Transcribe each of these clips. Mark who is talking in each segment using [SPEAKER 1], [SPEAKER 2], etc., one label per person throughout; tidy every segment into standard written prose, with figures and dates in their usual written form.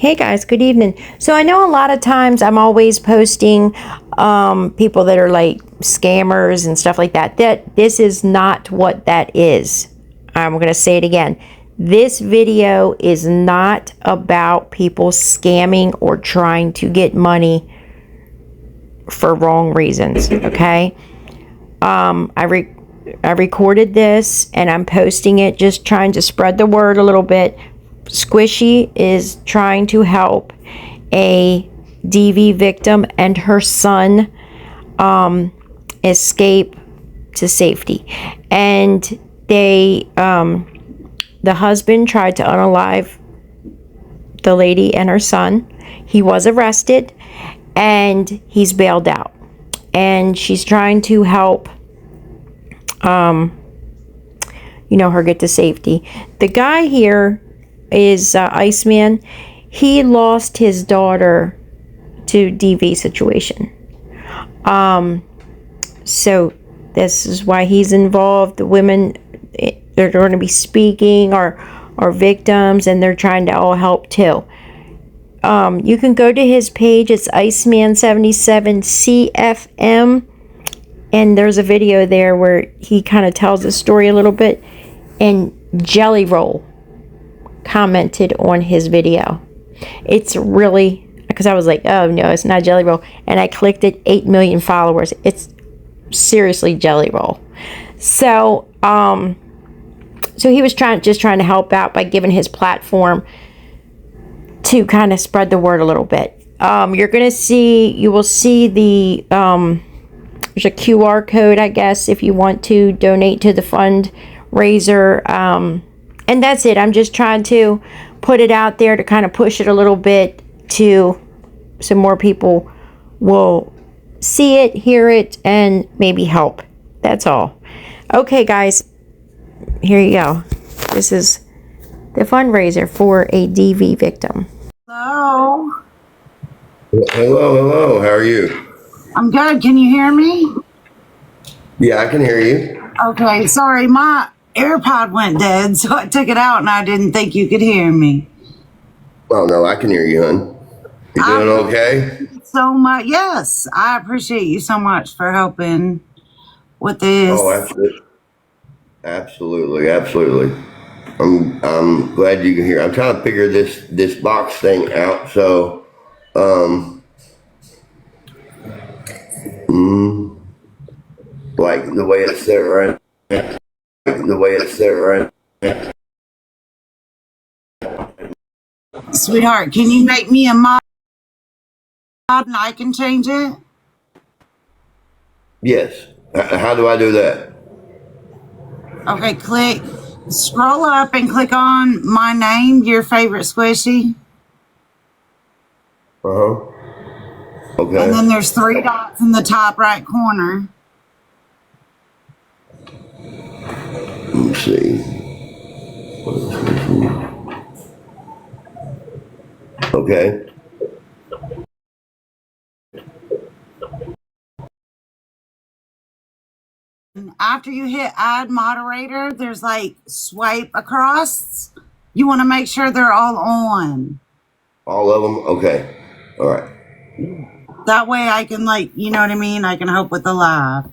[SPEAKER 1] Hey guys, good evening. So I know a lot of times I'm always posting people that are like scammers and stuff like that. This is not what that is. I'm going to say it again. This video is not about people scamming or trying to get money for wrong reasons, okay? I recorded this and I'm posting it, just trying to spread the word a little bit. Squishy is trying to help a DV victim and her son escape to safety. And the husband tried to unalive the lady and her son. He was arrested and he's bailed out. And she's trying to help her get to safety. The guy here is Iceman. He lost his daughter to DV situation. So this is why he's involved. The women, they're going to be speaking, are victims, and they're trying to all help too. You can go to his page. It's Iceman77CFM. And there's a video there where he kind of tells the story a little bit. And Jelly Roll commented on his video. It's really, because I was like, oh no, it's not Jelly Roll. And I clicked it, 8 million followers. It's seriously Jelly Roll. So, so he was just trying to help out by giving his platform to kind of spread the word a little bit. You will see the, there's a QR code, I guess, if you want to donate to the fundraiser. And that's it. I'm just trying to put it out there to kind of push it a little bit so more people will see it, hear it, and maybe help. That's all. Okay, guys, here you go. This is the fundraiser for a DV victim.
[SPEAKER 2] Hello.
[SPEAKER 3] Hello. How are you?
[SPEAKER 2] I'm good. Can you hear me?
[SPEAKER 3] Yeah, I can hear you.
[SPEAKER 2] Okay. Sorry, my AirPod went dead, so I took it out and I didn't think you could hear me.
[SPEAKER 3] Oh, no, I can hear you, hon. You doing okay?
[SPEAKER 2] So much. Yes, I appreciate you so much for helping with this.
[SPEAKER 3] Oh, absolutely. I'm glad you can hear. I'm trying to figure this box thing out. So, like the way it's set right,
[SPEAKER 2] Sweetheart, can you make me a mod and I can change it?
[SPEAKER 3] Yes. How do I do that?
[SPEAKER 2] Okay, scroll up and click on my name, your favorite squishy.
[SPEAKER 3] Okay.
[SPEAKER 2] And then there's 3 dots in the top right corner.
[SPEAKER 3] Let me see. Okay.
[SPEAKER 2] After you hit add moderator, there's like swipe across. You want to make sure they're all on.
[SPEAKER 3] All of them? Okay. All right.
[SPEAKER 2] That way I can you know what I mean? I can help with the live.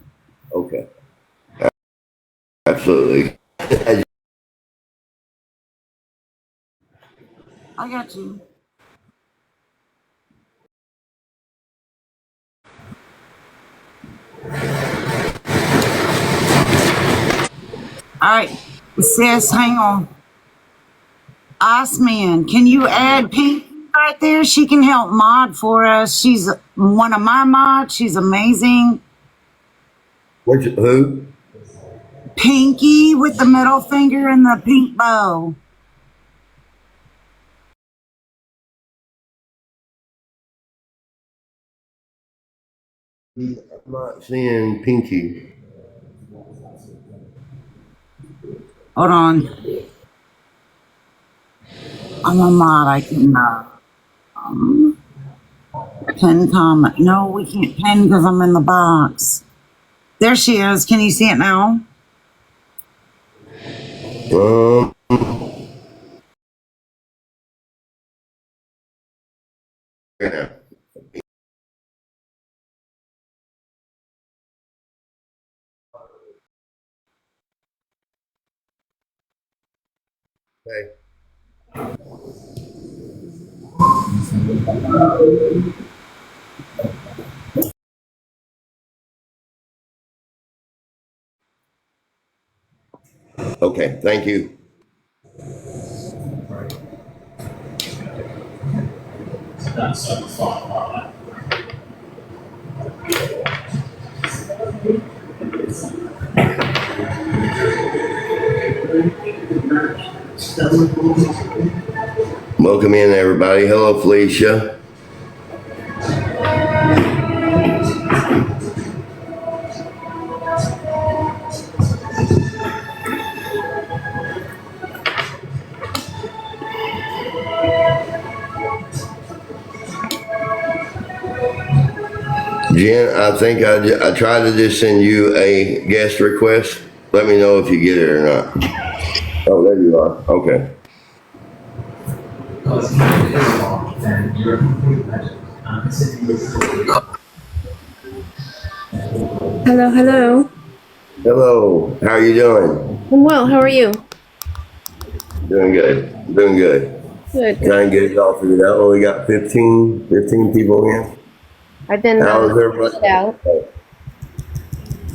[SPEAKER 3] Okay. Absolutely.
[SPEAKER 2] I got you. All right, sis, hang on. Iceman, can you add Pink right there? She can help mod for us. She's one of my mods. She's amazing.
[SPEAKER 3] Who?
[SPEAKER 2] Pinky with the middle finger and the pink bow.
[SPEAKER 3] I'm not seeing Pinky.
[SPEAKER 2] Hold on. I'm a mod. I can pin comment. No, we can't pin because I'm in the box. There she is. Can you see it now?
[SPEAKER 3] Um, now. Okay. Okay, thank you. Welcome in, everybody. Hello, Felicia. Jen, I think I tried to just send you a guest request. Let me know if you get it or not. Oh, there you are. Okay.
[SPEAKER 4] Hello, hello.
[SPEAKER 3] Hello. How are you doing?
[SPEAKER 4] I'm well. How are you?
[SPEAKER 3] Doing good. Doing good.
[SPEAKER 4] Good.
[SPEAKER 3] Trying to get it all figured out. Well, we got 15 people in.
[SPEAKER 4] I've been
[SPEAKER 3] How's everybody?
[SPEAKER 4] it out.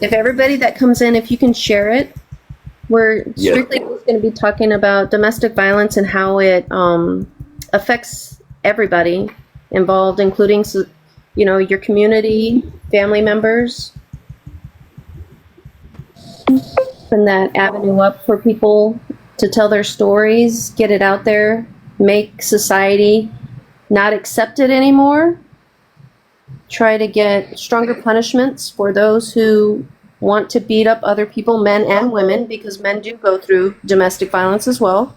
[SPEAKER 4] If everybody that comes in, if you can share it, we're
[SPEAKER 3] Yes.
[SPEAKER 4] strictly just going to be talking about domestic violence and how it affects everybody involved, including your community, family members, and that avenue up for people to tell their stories, get it out there, make society not accept it anymore. Try to get stronger punishments for those who want to beat up other people, men and women, because men do go through domestic violence as well.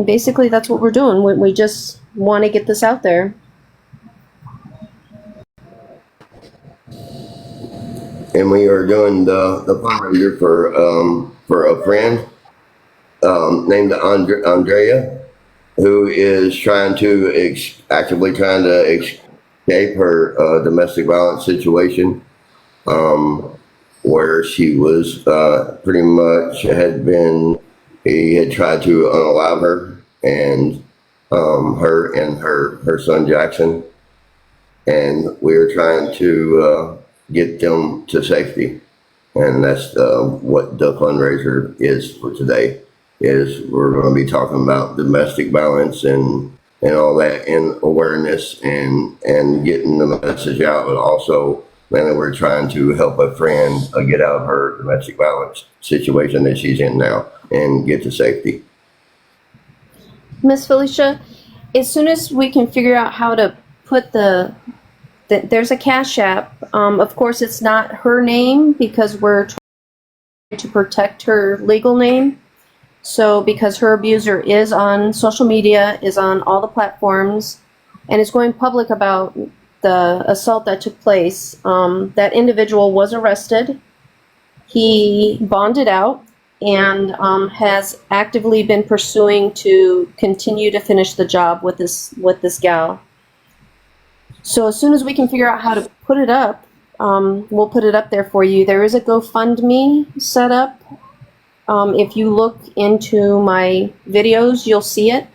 [SPEAKER 4] Basically, that's what we're doing. We just want to get this out there.
[SPEAKER 3] And we are doing the fundraiser for a friend named Andrea, who is trying to actively trying to escape her domestic violence situation, where she was pretty much he had tried to unalive her and her and her son Jackson, and we were trying to get them to safety. And that's what the fundraiser is for today. Is we're going to be talking about domestic violence and all that, and awareness and getting the message out, but also mainly we're trying to help a friend get out of her domestic violence situation that she's in now and get to safety.
[SPEAKER 4] Miss Felicia, as soon as we can figure out how to put there's a Cash App. Of course, it's not her name because we're trying to protect her legal name. So because her abuser is on social media, is on all the platforms, and is going public about the assault that took place, that individual was arrested. He bonded out and has actively been pursuing to continue to finish the job with this gal. So as soon as we can figure out how to put it up, we'll put it up there for you. There is a GoFundMe set up. If you look into my videos, you'll see it.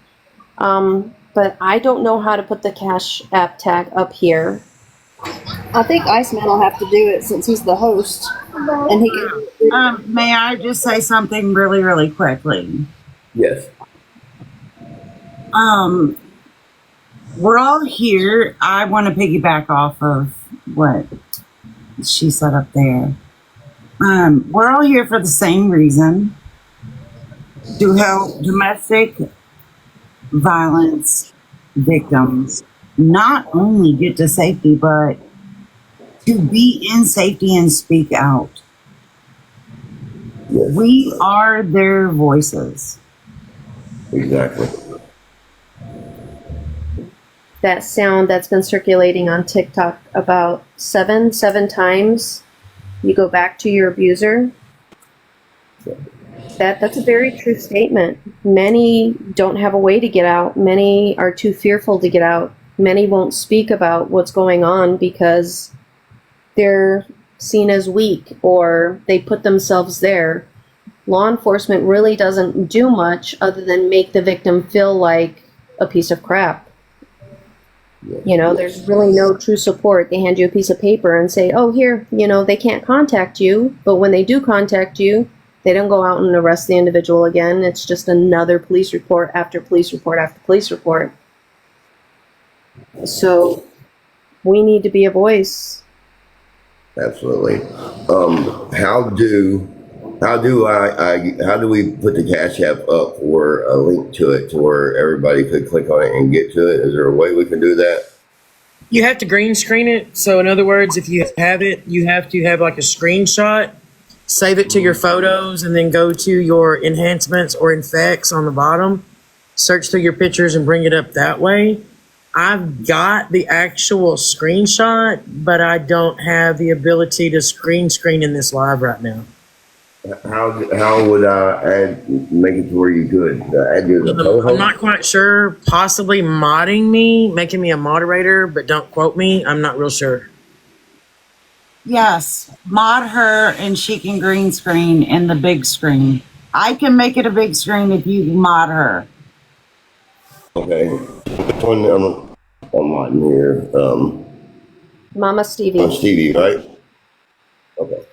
[SPEAKER 4] But I don't know how to put the Cash App tag up here.
[SPEAKER 5] I think Iceman will have to do it since he's the host, and he can.
[SPEAKER 2] May I just say something really, really quickly?
[SPEAKER 3] Yes.
[SPEAKER 2] We're all here. I want to piggyback off of what she said up there. We're all here for the same reason, to help domestic violence victims not only get to safety, but to be in safety and speak out.
[SPEAKER 3] Yes.
[SPEAKER 2] We are their voices.
[SPEAKER 3] Exactly.
[SPEAKER 4] That sound that's been circulating on TikTok about seven times. You go back to your abuser. That's a very true statement. Many don't have a way to get out. Many are too fearful to get out. Many won't speak about what's going on because they're seen as weak or they put themselves there. Law enforcement really doesn't do much other than make the victim feel like a piece of crap. You know, there's really no true support. They hand you a piece of paper and say, oh, here, you know, they can't contact you. But when they do contact you, they don't go out and arrest the individual again. It's just another police report after police report after police report. So we need to be a voice.
[SPEAKER 3] Absolutely. How do we put the Cash App up or a link to it to where everybody could click on it and get to it? Is there a way we can do that?
[SPEAKER 6] You have to green screen it. So in other words, if you have it, you have to have like a screenshot, save it to your photos, and then go to your enhancements or effects on the bottom, search through your pictures and bring it up that way. I've got the actual screenshot, but I don't have the ability to screen in this live right now.
[SPEAKER 3] How would I make it to where you could add you as a co-host?
[SPEAKER 6] I'm not quite sure. Possibly modding me, making me a moderator, but don't quote me. I'm not real sure.
[SPEAKER 2] Yes, mod her and she can green screen in the big screen. I can make it a big screen if you mod her.
[SPEAKER 3] Okay. Which one I'm modding here?
[SPEAKER 4] Mama Stevie.
[SPEAKER 3] Stevie, right? Okay.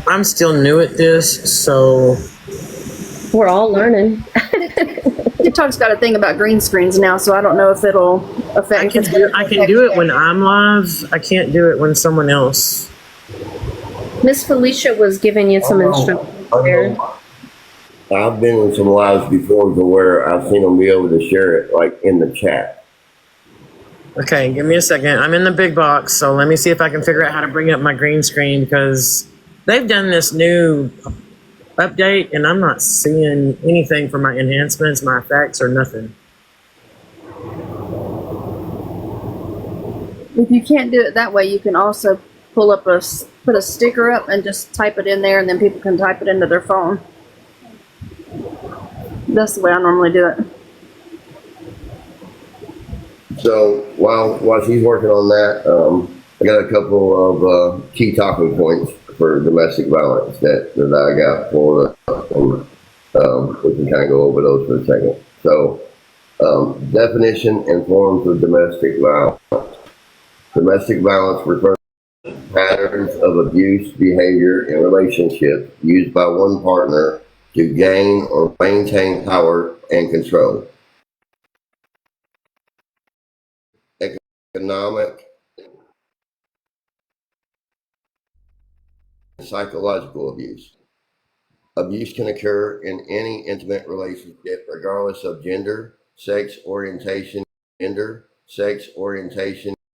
[SPEAKER 6] I'm still new at this, so
[SPEAKER 4] We're all learning.
[SPEAKER 5] TikTok's got a thing about green screens now, so I don't know if it'll affect.
[SPEAKER 6] I can do it when I'm live. I can't do it when someone else.
[SPEAKER 4] Miss Felicia was giving you some instructions there.
[SPEAKER 3] I've been in some lives before to where I've seen them be able to share it like in the chat.
[SPEAKER 6] Okay, give me a second. I'm in the big box, so let me see if I can figure out how to bring up my green screen because they've done this new update and I'm not seeing anything for my enhancements, my effects, or nothing.
[SPEAKER 5] If you can't do it that way, you can also put a sticker up and just type it in there, and then people can type it into their phone. That's the way I normally do it.
[SPEAKER 3] So while she's working on that, I got a couple of key talking points for domestic violence that I got for we can kind of go over those for a second. So definition and forms of domestic violence. Domestic violence refers to patterns of abuse behavior in relationships used by one partner to gain or maintain power and control. Economic, psychological abuse. Abuse can occur in any intimate relationship, regardless of gender, sex orientation.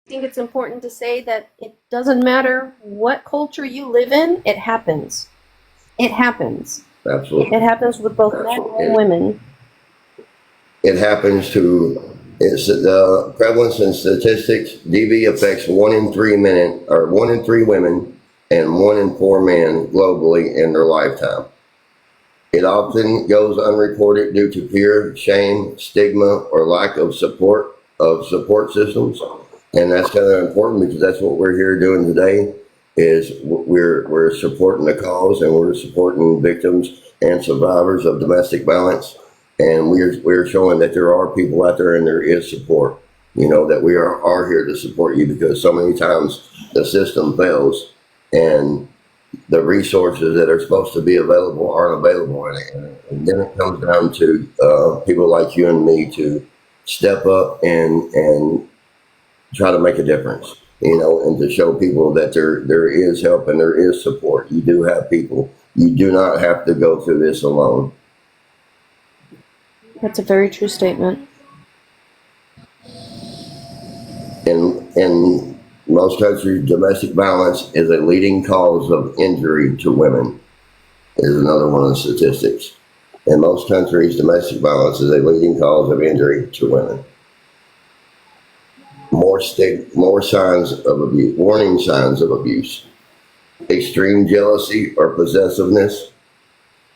[SPEAKER 4] I think it's important to say that it doesn't matter what culture you live in, it happens. It happens.
[SPEAKER 3] Absolutely.
[SPEAKER 4] It happens with both men and women.
[SPEAKER 3] It happens to, it's the prevalence and statistics, DV affects 1 in 3 men, or 1 in 3 women, and 1 in 4 men globally in their lifetime. It often goes unreported due to fear, shame, stigma, or lack of support systems. And that's kind of important because that's what we're here doing today is we're supporting the cause and we're supporting victims and survivors of domestic violence. And we're showing that there are people out there and there is support, you know, that we are here to support you because so many times the system fails and the resources that are supposed to be available aren't available. And then it comes down to people like you and me to step up and try to make a difference, you know, and to show people that there is help and there is support. You do have people. You do not have to go through this alone.
[SPEAKER 4] That's a very true statement.
[SPEAKER 3] In most countries, domestic violence is a leading cause of injury to women, is another one of the statistics. In most countries, domestic violence is a leading cause of injury to women. More signs of abuse, warning signs of abuse: extreme jealousy or possessiveness,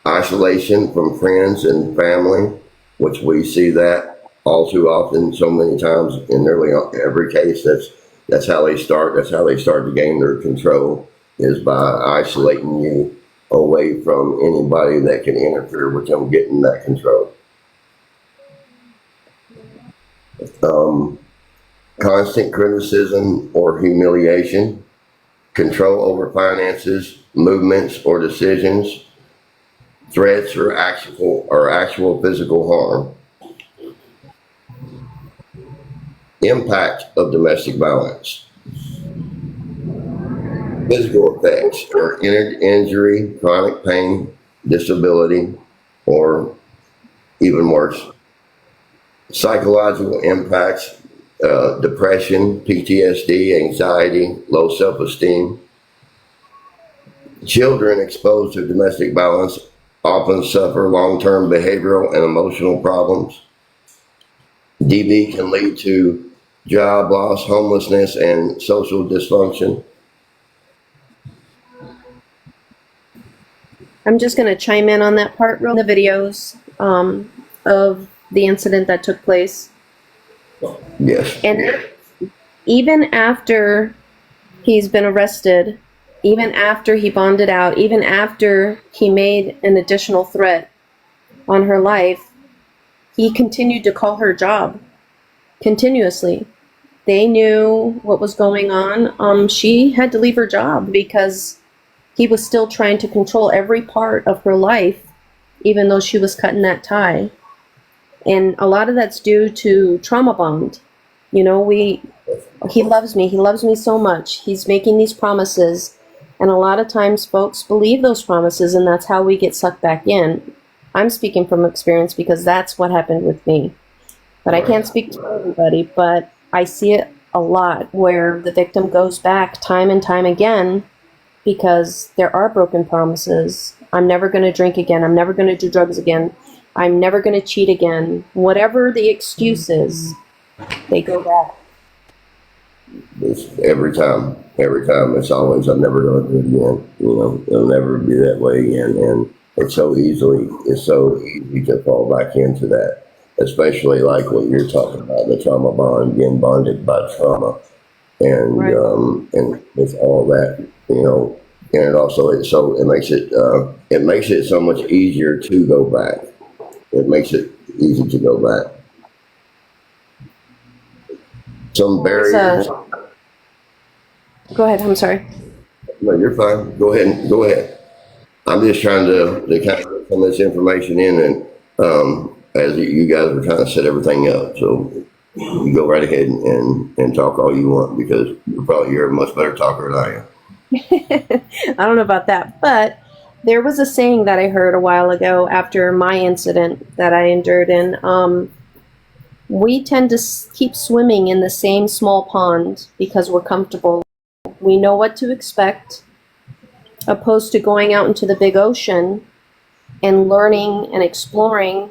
[SPEAKER 3] isolation from friends and family, which we see that all too often, so many times in nearly every case. That's how they start. That's how they start to gain their control, is by isolating you away from anybody that can interfere with them getting that control. Constant criticism or humiliation, control over finances, movements, or decisions, threats or actual physical harm. Impact of domestic violence: physical effects are injury, chronic pain, disability, or even worse. Psychological impacts: depression, PTSD, anxiety, low self-esteem. Children exposed to domestic violence often suffer long-term behavioral and emotional problems. DV can lead to job loss, homelessness, and social dysfunction.
[SPEAKER 4] I'm just going to chime in on that part. The videos of the incident that took place.
[SPEAKER 3] Yes.
[SPEAKER 4] And even after he's been arrested, even after he bonded out, even after he made an additional threat on her life, he continued to call her job continuously. They knew what was going on. She had to leave her job because he was still trying to control every part of her life, even though she was cutting that tie. And a lot of that's due to trauma bond. You know, he loves me. He loves me so much. He's making these promises. And a lot of times folks believe those promises, and that's how we get sucked back in. I'm speaking from experience because that's what happened with me. But I can't speak to everybody, but I see it a lot where the victim goes back time and time again because there are broken promises. I'm never going to drink again. I'm never going to do drugs again. I'm never going to cheat again. Whatever the excuse is, they go back.
[SPEAKER 3] It's every time it's always, I'm never going to do it again. You know, it'll never be that way again. And it's so easy to fall back into that, especially like what you're talking about, the trauma bond, being bonded by trauma. And,
[SPEAKER 4] Right.
[SPEAKER 3] And with all that, you know, and it makes it so much easier to go back. It makes it easy to go back. Some barriers.
[SPEAKER 4] Go ahead. I'm sorry.
[SPEAKER 3] No, you're fine. Go ahead. I'm just trying to kind of get some of this information in, and as you guys are trying to set everything up, so you go right ahead and talk all you want, because you're a much better talker than I am.
[SPEAKER 4] I don't know about that, but there was a saying that I heard a while ago after my incident that I endured in. We tend to keep swimming in the same small pond because we're comfortable. We know what to expect, opposed to going out into the big ocean and learning and exploring,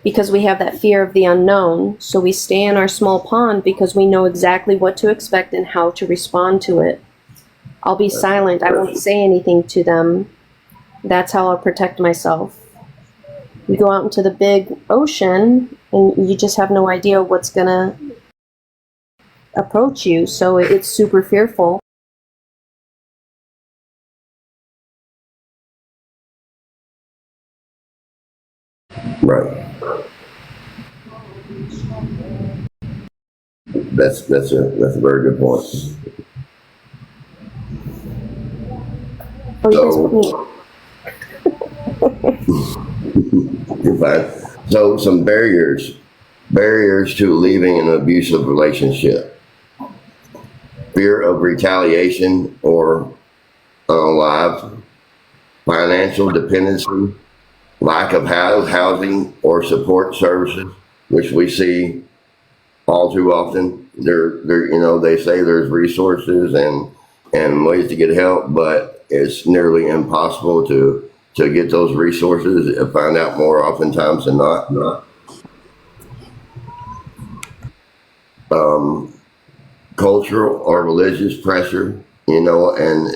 [SPEAKER 4] because we have that fear of the unknown. So we stay in our small pond because we know exactly what to expect and how to respond to it. I'll be silent. I won't say anything to them. That's how I'll protect myself. You go out into the big ocean and you just have no idea what's going to approach you. So it's super fearful.
[SPEAKER 3] Right. That's a very good point.
[SPEAKER 4] Oh,
[SPEAKER 3] You're fine. So some barriers to leaving an abusive relationship: fear of retaliation or unalived, financial dependency, lack of housing or support services, which we see all too often. They say there's resources and ways to get help, but it's nearly impossible to to get those resources and find out more oftentimes than not. Cultural or religious pressure, and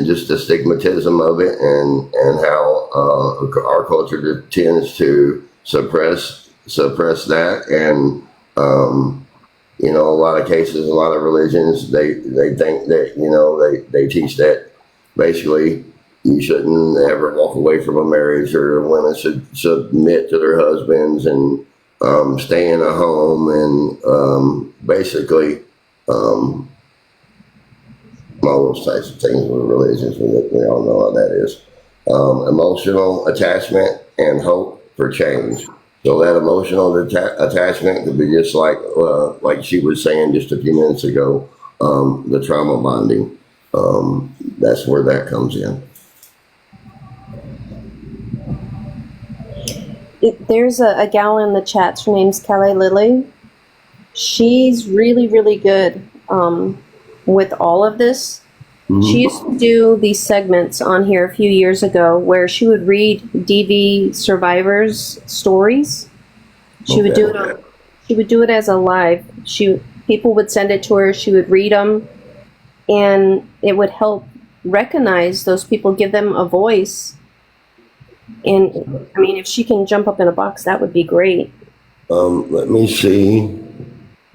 [SPEAKER 3] just the stigmatism of it, and how our culture tends to suppress that, and a lot of cases, a lot of religions, they think that they teach that basically you shouldn't ever walk away from a marriage, or women should submit to their husbands and stay in a home, and basically all those types of things with religions. We all know how that is. Emotional attachment and hope for change. So that emotional attachment could be just like she was saying just a few minutes ago, the trauma bonding. That's where that comes in.
[SPEAKER 4] There's a gal in the chats. Her name's Kelly Lilly. She's really, really good with all of this. Mm-hmm. She used to do these segments on here a few years ago where she would read DV survivors' stories. She would do it as a live. People would send it to her. She would read them, and it would help recognize those people, give them a voice. And I mean, if she can jump up in a box, that would be great.
[SPEAKER 3] Let me see.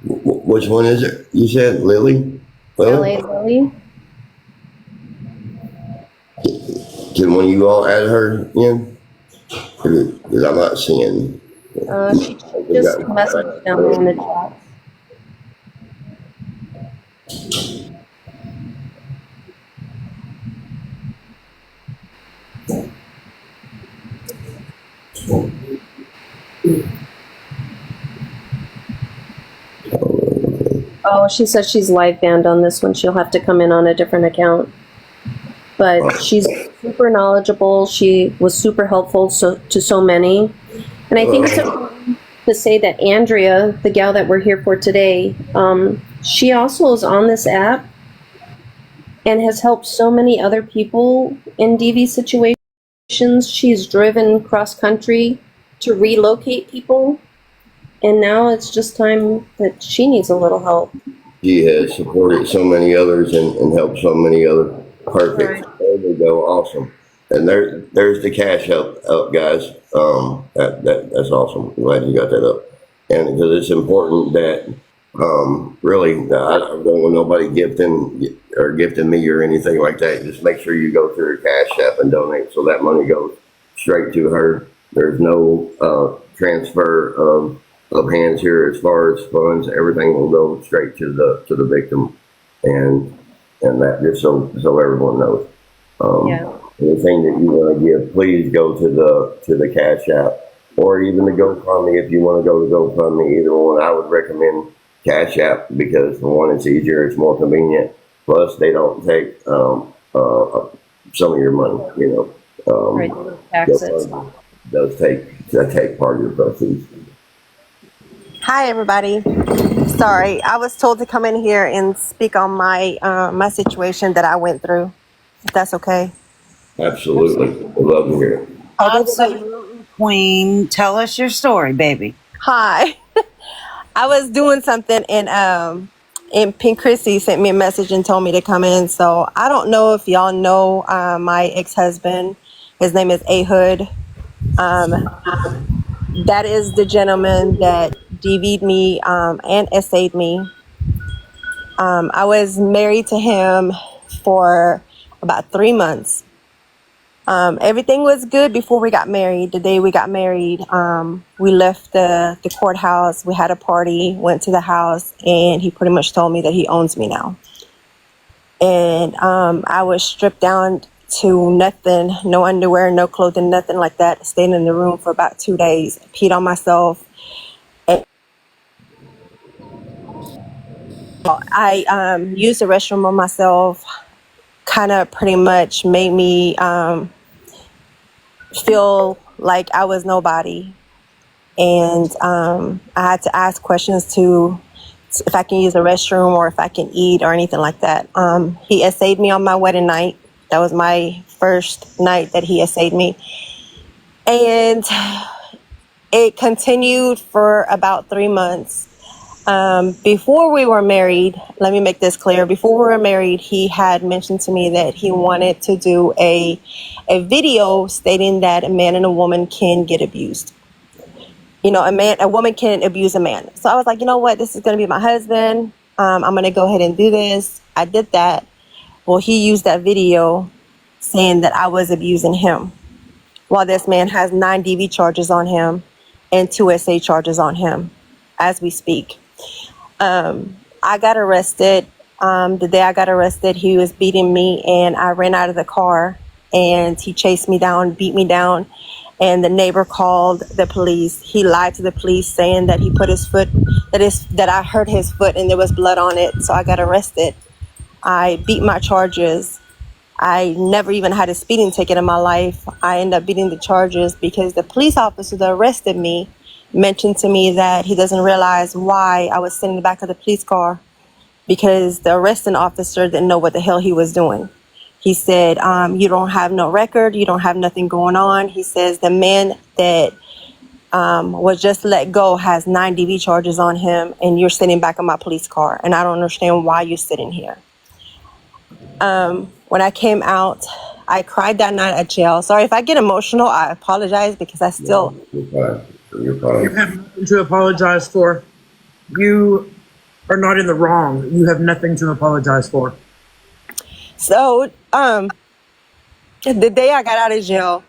[SPEAKER 3] Which one is it? You said Lily?
[SPEAKER 4] Lily.
[SPEAKER 3] Can one of you all add her in? Because I'm not seeing.
[SPEAKER 4] She just messaged down there in the chat. Oh, she says she's live banned on this one. She'll have to come in on a different account. But she's super knowledgeable. She was super helpful to so many. And I think it's important to say that Andrea, the gal that we're here for today, she also is on this app and has helped so many other people in DV situations. She's driven cross country to relocate people. And now it's just time that she needs a little help.
[SPEAKER 3] She has supported so many others and helped so many others. Perfect. Right. There we go. Awesome. And there's the cash up, guys. That's awesome. I'm glad you got that up. And because it's important that really, I don't want nobody gifting me or anything like that. Just make sure you go through her cash app and donate, so that money goes straight to her. There's no transfer of hands here as far as funds. Everything will go straight to the victim, and that just so everyone knows. Anything that you want to give, please go to the Cash App, or even the GoFundMe if you want to go to GoFundMe. Either one, I would recommend Cash App, because for one, it's easier, it's more convenient. Plus, they don't take some of your money.
[SPEAKER 4] Right, taxes.
[SPEAKER 3] Does take part of your proceeds.
[SPEAKER 7] Hi, everybody. Sorry, I was told to come in here and speak on my my situation that I went through. If that's okay.
[SPEAKER 3] Absolutely. I'd love to hear it.
[SPEAKER 2] Absolutely, Queen. Tell us your story, baby.
[SPEAKER 7] Hi. I was doing something and Pink Chrissy sent me a message and told me to come in. So I don't know if y'all know my ex-husband. His name is Ahud. That is the gentleman that DV'd me and essayed me. I was married to him for about 3 months. Everything was good before we got married. The day we got married, we left the courthouse. We had a party, went to the house, and he pretty much told me that he owns me now. And I was stripped down to nothing, no underwear, no clothing, nothing like that. Stayed in the room for about 2 days, peed on myself. And I used the restroom on myself, kind of pretty much made me feel like I was nobody. And I had to ask questions to if I can use the restroom or if I can eat or anything like that. He essayed me on my wedding night. That was my first night that he essayed me. And it continued for about 3 months. Before we were married, let me make this clear. Before we were married, he had mentioned to me that he wanted to do a video stating that a man and a woman can get abused. You know, a woman can abuse a man. So I was like, you know what? This is going to be my husband. I'm going to go ahead and do this. I did that. Well, he used that video saying that I was abusing him, while this man has 9 DV charges on him and 2 SA charges on him as we speak. I got arrested. The day I got arrested, he was beating me, and I ran out of the car, and he chased me down, beat me down, and the neighbor called the police. He lied to the police saying that he put his foot, that I hurt his foot and there was blood on it. So I got arrested. I beat my charges. I never even had a speeding ticket in my life. I ended up beating the charges because the police officer that arrested me mentioned to me that he doesn't realize why I was sitting in the back of the police car, because the arresting officer didn't know what the hell he was doing. He said, you don't have no record. You don't have nothing going on. He says the man that was just let go has 9 DV charges on him, and you're sitting back in my police car, and I don't understand why you're sitting here. When I came out, I cried that night at jail. Sorry if I get emotional. I apologize because I still...
[SPEAKER 3] You're fine.
[SPEAKER 6] You have nothing to apologize for. You are not in the wrong. You have nothing to apologize for.
[SPEAKER 7] So, the day I got out of jail,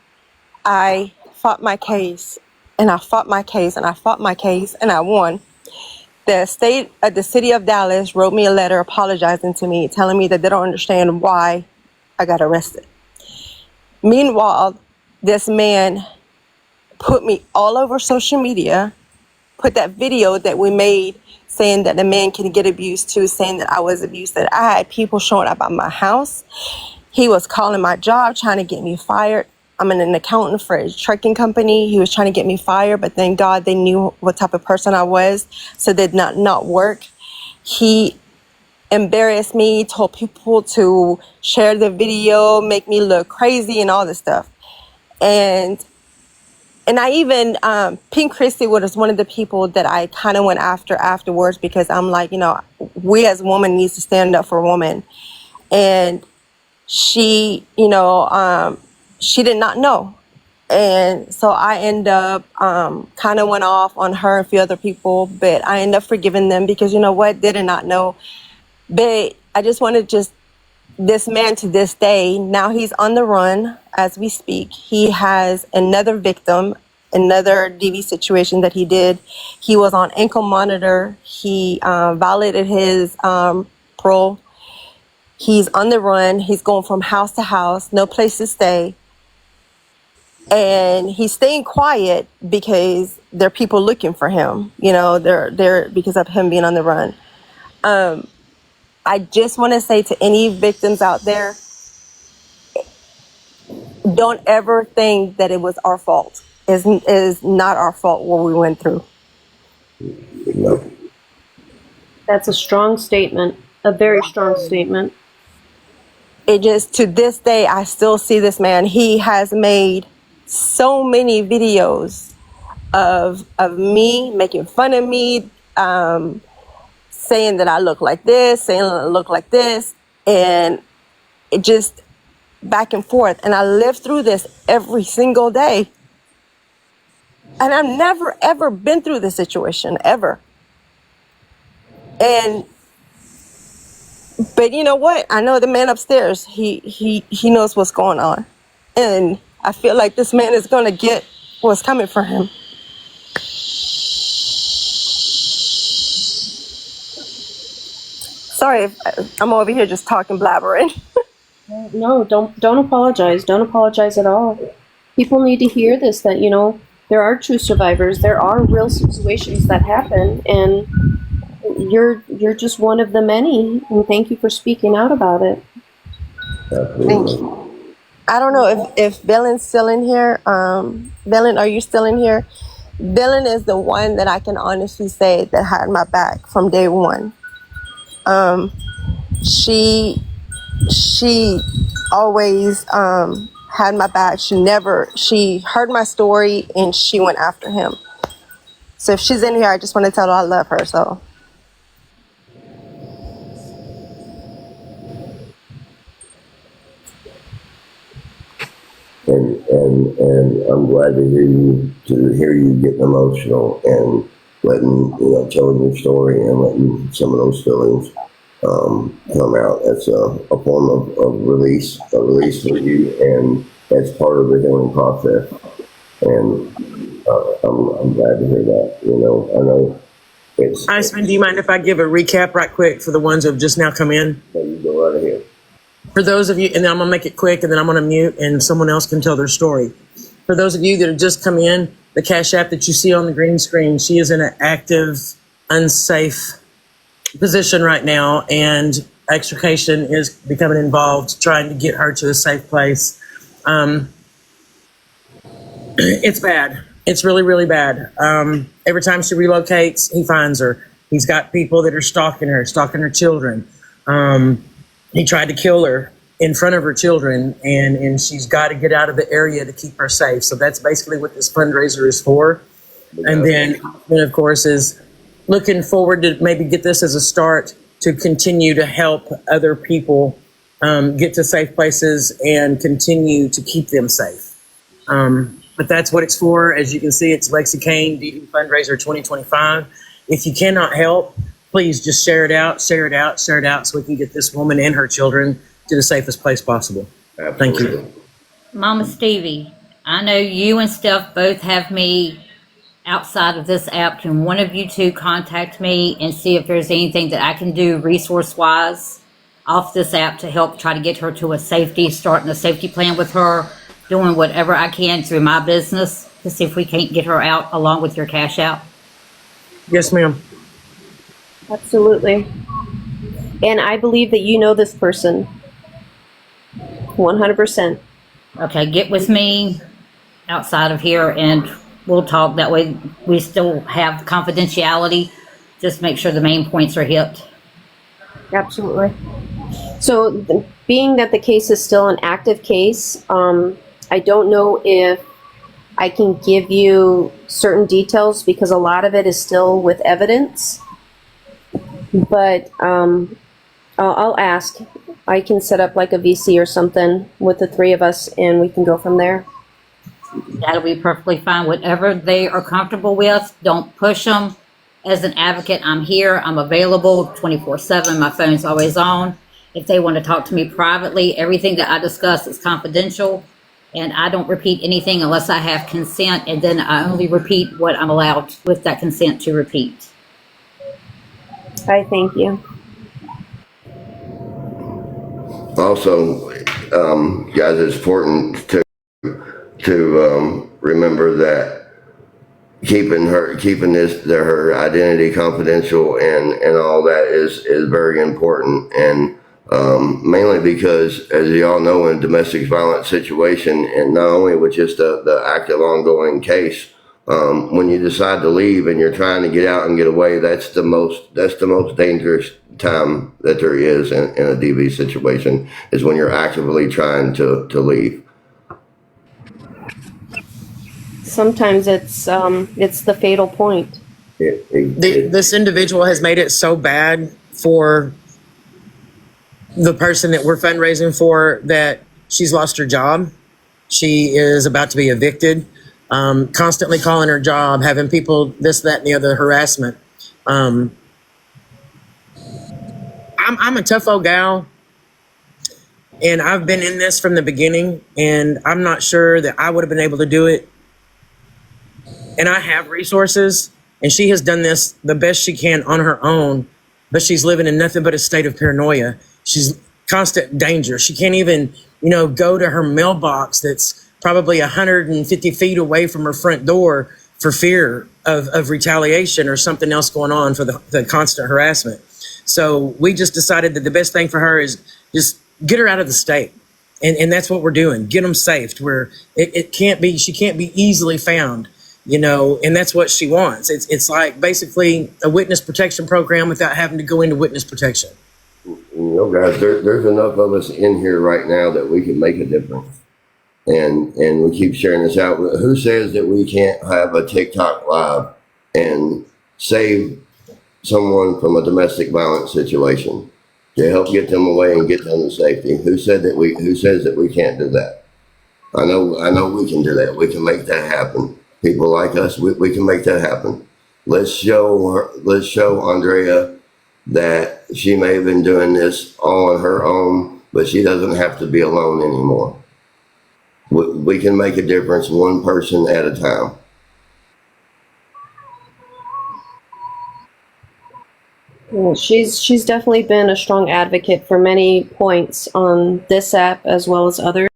[SPEAKER 7] I fought my case, and I fought my case, and I fought my case, and I won. The city of Dallas wrote me a letter apologizing to me, telling me that they don't understand why I got arrested. Meanwhile, this man put me all over social media, put that video that we made saying that a man can get abused too, saying that I was abused, that I had people showing up at my house. He was calling my job, trying to get me fired. I'm an accountant for a trucking company. He was trying to get me fired, but thank God they knew what type of person I was, so they did not work. He embarrassed me, told people to share the video, make me look crazy and all this stuff. And I even, Pink Christie was one of the people that I kind of went after afterwards, because I'm like, you know, we as women needs to stand up for women. And she, you know, she did not know. And so I end up kind of went off on her and a few other people, but I end up forgiving them because, you know what, they did not know. But I just want to just, this man to this day, now he's on the run as we speak. He has another victim, another DV situation that he did. He was on ankle monitor. He violated his parole. He's on the run. He's going from house to house, no place to stay. And he's staying quiet because there are people looking for him. You know, they're because of him being on the run. I just want to say to any victims out there, don't ever think that it was our fault. It is not our fault what we went through.
[SPEAKER 3] No.
[SPEAKER 4] That's a strong statement, a very strong statement.
[SPEAKER 7] It just, to this day, I still see this man. He has made so many videos of me, making fun of me, saying that I look like this, saying I look like this, and it just back and forth. And I live through this every single day. And I've never, ever been through this situation, ever. But you know what? I know the man upstairs, he knows what's going on. And I feel like this man is going to get what's coming for him. Sorry if I'm over here just talking, blabbering.
[SPEAKER 4] No, don't apologize. Don't apologize at all. People need to hear this, that, you know, there are true survivors. There are real situations that happen, and you're just one of the many. And thank you for speaking out about it.
[SPEAKER 7] Thank you. I don't know if Bellyn's still in here. Bellyn, are you still in here? Bellyn is the one that I can honestly say that had my back from day one. She always had my back. She heard my story and she went after him. So if she's in here, I just want to tell her I love her. So
[SPEAKER 3] and I'm glad to hear you getting emotional and telling your story and letting some of those feelings come out. That's a form of release, a release for you, and that's part of the healing process. And I'm glad to hear that. I know it's.
[SPEAKER 6] Iceman, do you mind if I give a recap right quick for the ones who have just now come in?
[SPEAKER 3] You go right ahead.
[SPEAKER 6] For those of you, and then I'm going to make it quick, and then I'm going to mute, and someone else can tell their story. For those of you that have just come in, the Cash App that you see on the green screen, she is in an active, unsafe position right now, and extrication is becoming involved, trying to get her to a safe place. It's bad. It's really, really bad. Every time she relocates, he finds her. He's got people that are stalking her children. He tried to kill her in front of her children, and she's got to get out of the area to keep her safe. So that's basically what this fundraiser is for. And then, of course, is looking forward to maybe get this as a start to continue to help other people get to safe places and continue to keep them safe. But that's what it's for. As you can see, it's Lexi Kane, DD Fundraiser 2025. If you cannot help, please just share it out, so we can get this woman and her children to the safest place possible.
[SPEAKER 3] Absolutely.
[SPEAKER 6] Thank you.
[SPEAKER 8] Mama Stevie, I know you and Steph both have me outside of this app. Can one of you two contact me and see if there's anything that I can do resource-wise off this app to help try to get her to a safety, starting a safety plan with her, doing whatever I can through my business to see if we can't get her out along with your Cash App?
[SPEAKER 6] Yes, ma'am.
[SPEAKER 4] Absolutely. And I believe that you know this person. 100%.
[SPEAKER 8] Okay, get with me outside of here and we'll talk. That way we still have confidentiality. Just make sure the main points are hit.
[SPEAKER 4] Absolutely. So being that the case is still an active case, I don't know if I can give you certain details because a lot of it is still with evidence. But I'll ask. I can set up like a VC or something with the three of us and we can go from there.
[SPEAKER 8] That'll be perfectly fine. Whatever they are comfortable with, don't push them. As an advocate, I'm here. I'm available 24/7. My phone's always on. If they want to talk to me privately, everything that I discuss is confidential. And I don't repeat anything unless I have consent. And then I only repeat what I'm allowed with that consent to repeat.
[SPEAKER 4] I thank you.
[SPEAKER 3] Also, guys, it's important to remember that keeping her identity confidential and all that is very important, and mainly because, as you all know, in a domestic violence situation, and not only with just the active ongoing case, when you decide to leave and you're trying to get out and get away, that's the most dangerous time that there is in a DV situation, is when you're actively trying to leave.
[SPEAKER 4] Sometimes it's the fatal point.
[SPEAKER 6] This individual has made it so bad for the person that we're fundraising for that she's lost her job. She is about to be evicted. Constantly calling her job, having people this, that, and the other, harassment. I'm a tough old gal, and I've been in this from the beginning, and I'm not sure that I would have been able to do it. And I have resources, and she has done this the best she can on her own, but she's living in nothing but a state of paranoia. She's constant danger. She can't even, go to her mailbox that's probably 150 feet away from her front door for fear of retaliation or something else going on for the constant harassment. So we just decided that the best thing for her is just get her out of the state. And that's what we're doing. Get them saved where she can't be easily found, and that's what she wants. It's like basically a witness protection program without having to go into witness protection.
[SPEAKER 3] Guys, there's enough of us in here right now that we can make a difference. and we keep sharing this out. Who says that we can't have a TikTok live and save someone from a domestic violence situation to help get them away and get them to safety? Who says that we can't do that? I know we can do that. We can make that happen. People like us, we can make that happen. Let's show Andrea that she may have been doing this all on her own, but she doesn't have to be alone anymore. We can make a difference one person at a time.
[SPEAKER 4] Well, she's definitely been a strong advocate for many points on this app as well as others.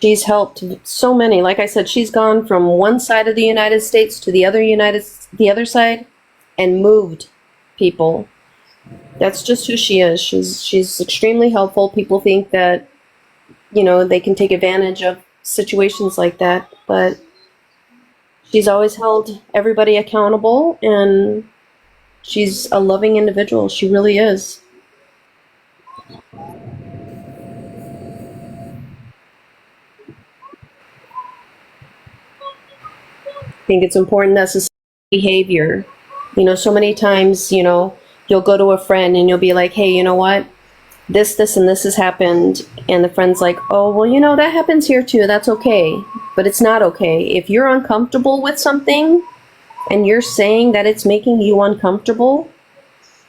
[SPEAKER 4] She's helped so many. Like I said, she's gone from one side of the United States to the other side and moved people. That's just who she is. She's extremely helpful. People think that, you know, they can take advantage of situations like that, but she's always held everybody accountable, and she's a loving individual. She really is. I think it's important that society behavior. You know, so many times, you know, you'll go to a friend and you'll be like, hey, you know what? This, and this has happened. And the friend's like, oh, well, you know, that happens here too. That's okay. But it's not okay. If you're uncomfortable with something and you're saying that it's making you uncomfortable,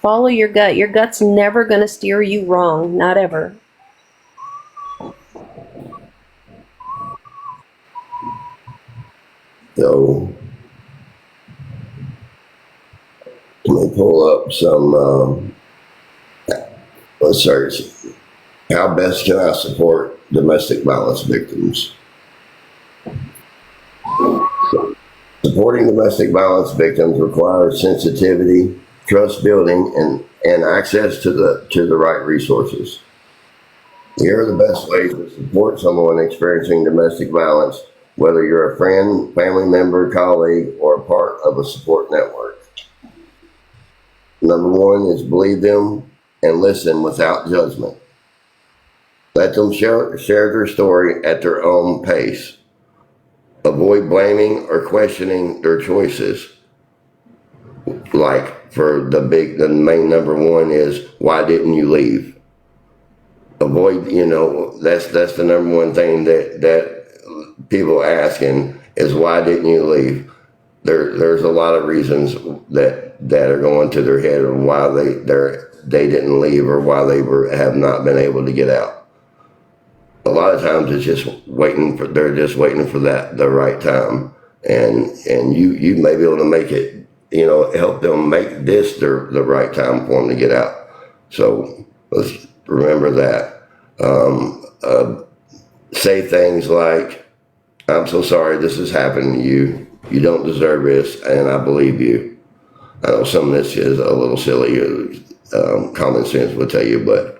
[SPEAKER 4] follow your gut. Your gut's never going to steer you wrong. Not ever.
[SPEAKER 3] So let me pull up some, let's search. How best can I support domestic violence victims? Supporting domestic violence victims requires sensitivity, trust building, and access to the right resources. Here are the best ways to support someone experiencing domestic violence, whether you're a friend, family member, colleague, or a part of a support network. Number one is believe them and listen without judgment. Let them share their story at their own pace. Avoid blaming or questioning their choices. Like the main number one is, why didn't you leave? Avoid, you know, that's the number one thing that people asking is, why didn't you leave? There's a lot of reasons that are going to their head of why they didn't leave or why they have not been able to get out. A lot of times it's just they're just waiting for the right time, and you may be able to make it, you know, help them make this the right time for them to get out. So let's remember that. Say things like, I'm so sorry this is happening to you. You don't deserve this, and I believe you. I know some of this is a little silly, common sense would tell you, but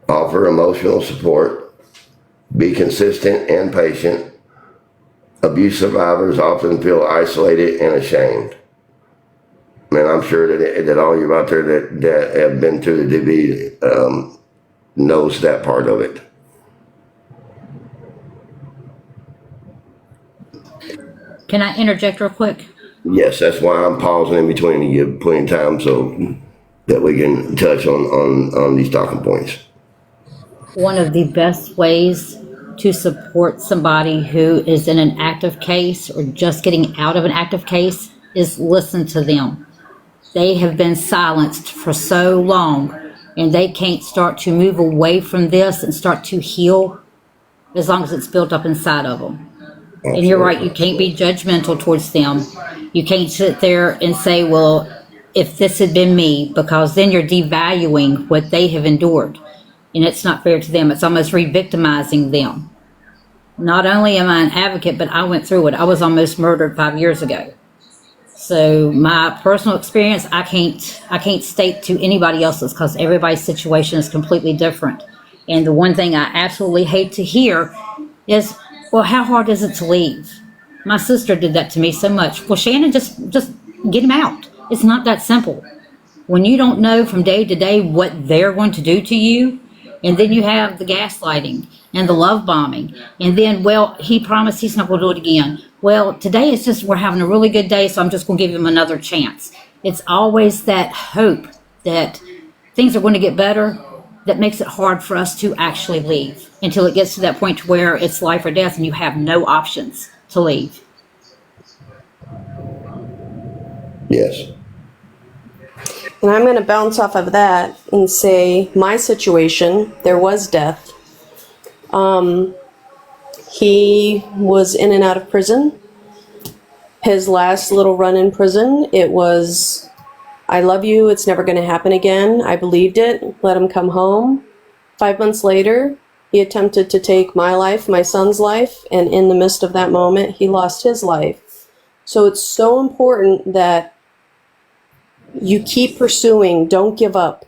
[SPEAKER 3] offer emotional support, be consistent and patient. Abuse survivors often feel isolated and ashamed. Man, I'm sure that all you out there that have been through the DV knows that part of it.
[SPEAKER 8] Can I interject real quick?
[SPEAKER 3] Yes, that's why I'm pausing in between to give plenty of time so that we can touch on these talking points.
[SPEAKER 8] One of the best ways to support somebody who is in an active case or just getting out of an active case is listen to them. They have been silenced for so long, and they can't start to move away from this and start to heal as long as it's built up inside of them. Absolutely. And you're right, you can't be judgmental towards them. You can't sit there and say, well, if this had been me, because then you're devaluing what they have endured. And it's not fair to them. It's almost re-victimizing them. Not only am I an advocate, but I went through it. I was almost murdered 5 years ago. So my personal experience, I can't state to anybody else's because everybody's situation is completely different. And the one thing I absolutely hate to hear is, well, how hard is it to leave? My sister did that to me so much. Well, Shannon, just get him out. It's not that simple. When you don't know from day to day what they're going to do to you, And then you have the gaslighting and the love bombing. And then, well, he promised he's not going to do it again. Well, today it's just we're having a really good day, so I'm just going to give him another chance. It's always that hope that things are going to get better that makes it hard for us to actually leave until it gets to that point where it's life or death and you have no options to leave.
[SPEAKER 3] Yes.
[SPEAKER 7] And I'm going to bounce off of that and say my situation, there was death. He was in and out of prison. His last little run in prison, it was, I love you, it's never going to happen again. I believed it, let him come home. 5 months later, he attempted to take my life, my son's life, and in the midst of that moment, he lost his life. So it's so important that you keep pursuing. Don't give up.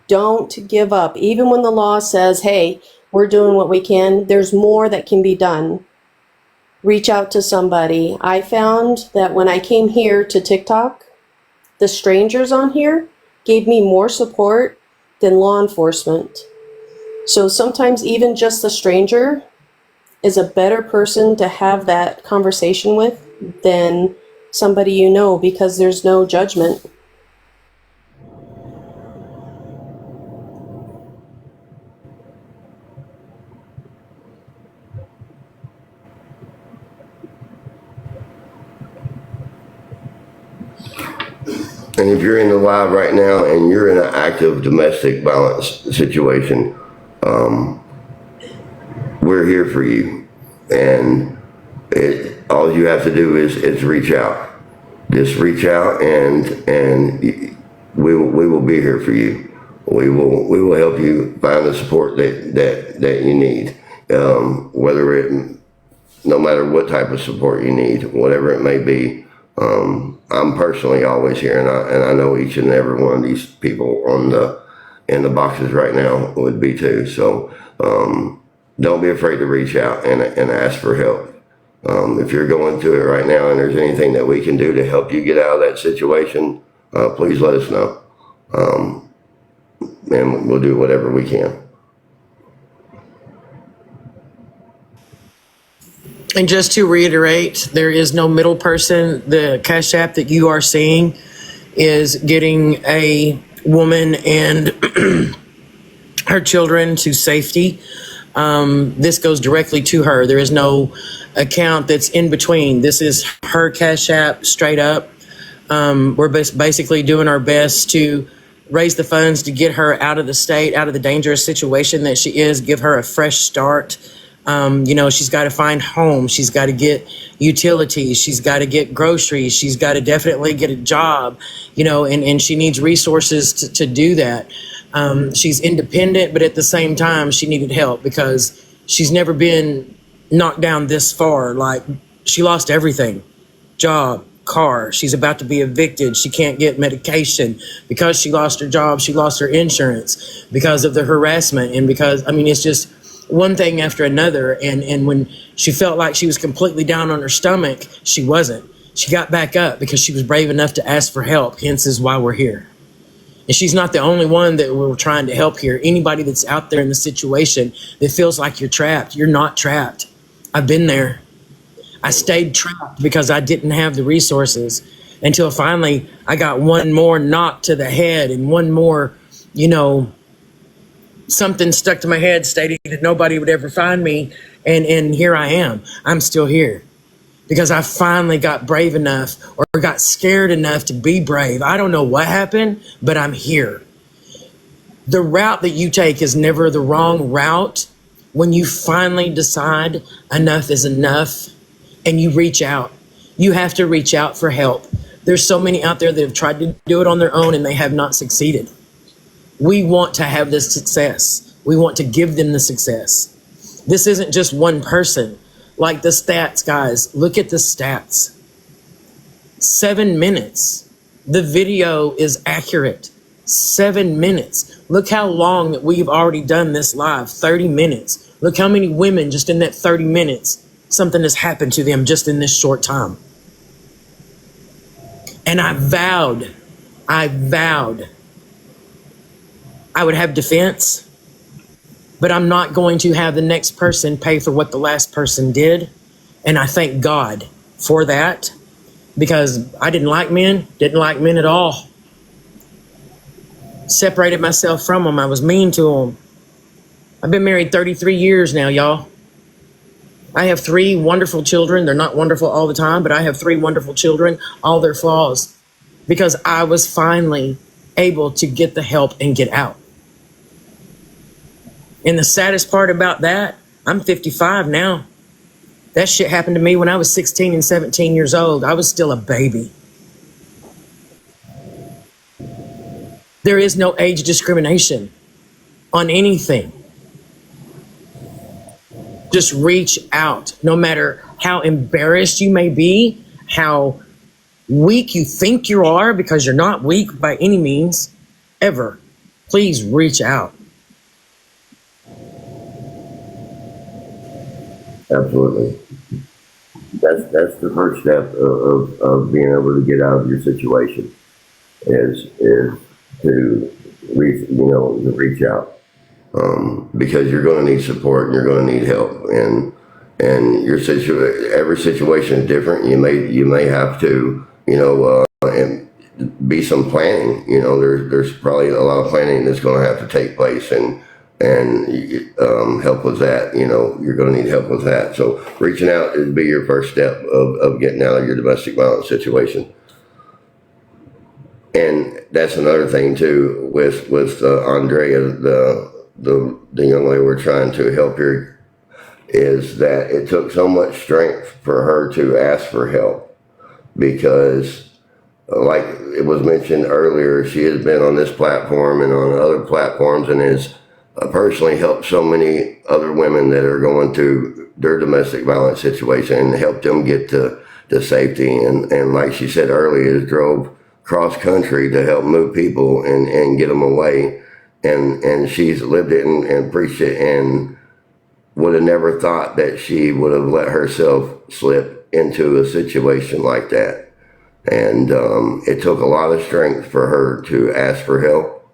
[SPEAKER 7] Don't give up. Even when the law says, hey, we're doing what we can, there's more that can be done. Reach out to somebody. I found that when I came here to TikTok, the strangers on here gave me more support than law enforcement. So sometimes even just the stranger is a better person to have that conversation with than somebody you know, because there's no judgment.
[SPEAKER 3] And if you're in the live right now and you're in an active domestic violence situation, we're here for you. And all you have to do is reach out. Just reach out, and we will be here for you. We will help you find the support that you need. No matter what type of support you need, whatever it may be. I'm personally always here, and I know each and every one of these people in the boxes right now would be too. So don't be afraid to reach out and ask for help. If you're going through it right now and there's anything that we can do to help you get out of that situation, please let us know. And we'll do whatever we can.
[SPEAKER 6] And just to reiterate, there is no middle person. The Cash App that you are seeing is getting a woman and her children to safety. This goes directly to her. There is no account that's in between. This is her Cash App straight up. We're basically doing our best to raise the funds to get her out of the state, out of the dangerous situation that she is, give her a fresh start. She's got to find home. She's got to get utilities. She's got to get groceries. She's got to definitely get a job, and she needs resources to do that. She's independent, but at the same time, she needed help because she's never been knocked down this far. Like, she lost everything, job, car. She's about to be evicted. She can't get medication because she lost her job. She lost her insurance because of the harassment. And because, it's just one thing after another. And when she felt like she was completely down on her stomach, she wasn't. She got back up because she was brave enough to ask for help. Hence is why we're here. And she's not the only one that we're trying to help here. Anybody that's out there in the situation that feels like you're trapped, you're not trapped. I've been there. I stayed trapped because I didn't have the resources until finally I got one more knock to the head and one more, something stuck to my head stating that nobody would ever find me. And here I am. I'm still here because I finally got brave enough or got scared enough to be brave. I don't know what happened, but I'm here. The route that you take is never the wrong route when you finally decide enough is enough and you reach out. You have to reach out for help. There's so many out there that have tried to do it on their own and they have not succeeded. We want to have this success. We want to give them the success. This isn't just one person. Like the stats, guys, look at the stats. 7 minutes. The video is accurate. 7 minutes. Look how long that we've already done this live, 30 minutes. Look how many women just in that 30 minutes, something has happened to them just in this short time. And I vowed I would have defense. but I'm not going to have the next person pay for what the last person did. And I thank God for that, because I didn't like men at all. Separated myself from them. I was mean to them. I've been married 33 years now, y'all. I have 3 wonderful children. They're not wonderful all the time, but I have 3 wonderful children, all their flaws, because I was finally able to get the help and get out. And the saddest part about that, I'm 55 now. That shit happened to me when I was 16 and 17 years old. I was still a baby. There is no age discrimination on anything. Just reach out, no matter how embarrassed you may be, how weak you think you are, because you're not weak by any means, ever. Please reach out.
[SPEAKER 3] Absolutely. That's the first step of being able to get out of your situation is to reach out, because you're going to need support and you're going to need help, and every situation is different. You may have to and be some planning. There's probably a lot of planning that's going to have to take place, and help with that. You're going to need help with that. So reaching out would be your first step of getting out of your domestic violence situation. And that's another thing too with Andrea, the young lady we're trying to help here, is that it took so much strength for her to ask for help, because like it was mentioned earlier, she has been on this platform and on other platforms and has personally helped so many other women that are going through their domestic violence situation and helped them get to safety. And like she said earlier, drove cross country to help move people and get them away. And she's lived it and preached it, and would have never thought that she would have let herself slip into a situation like that. And it took a lot of strength for her to ask for help.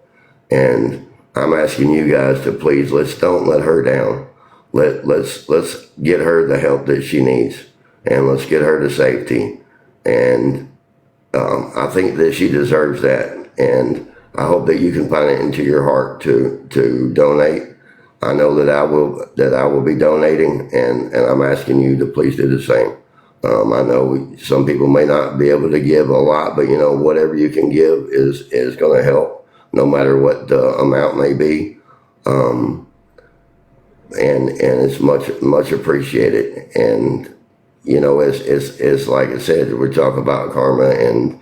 [SPEAKER 3] And I'm asking you guys to please, don't let her down. Let's get her the help that she needs, and let's get her to safety. And I think that she deserves that. And I hope that you can find it into your heart to donate. I know that I will be donating, and I'm asking you to please do the same. I know some people may not be able to give a lot, but whatever you can give is going to help, no matter what the amount may be. And it's much appreciated. And it's like I said, we talk about karma and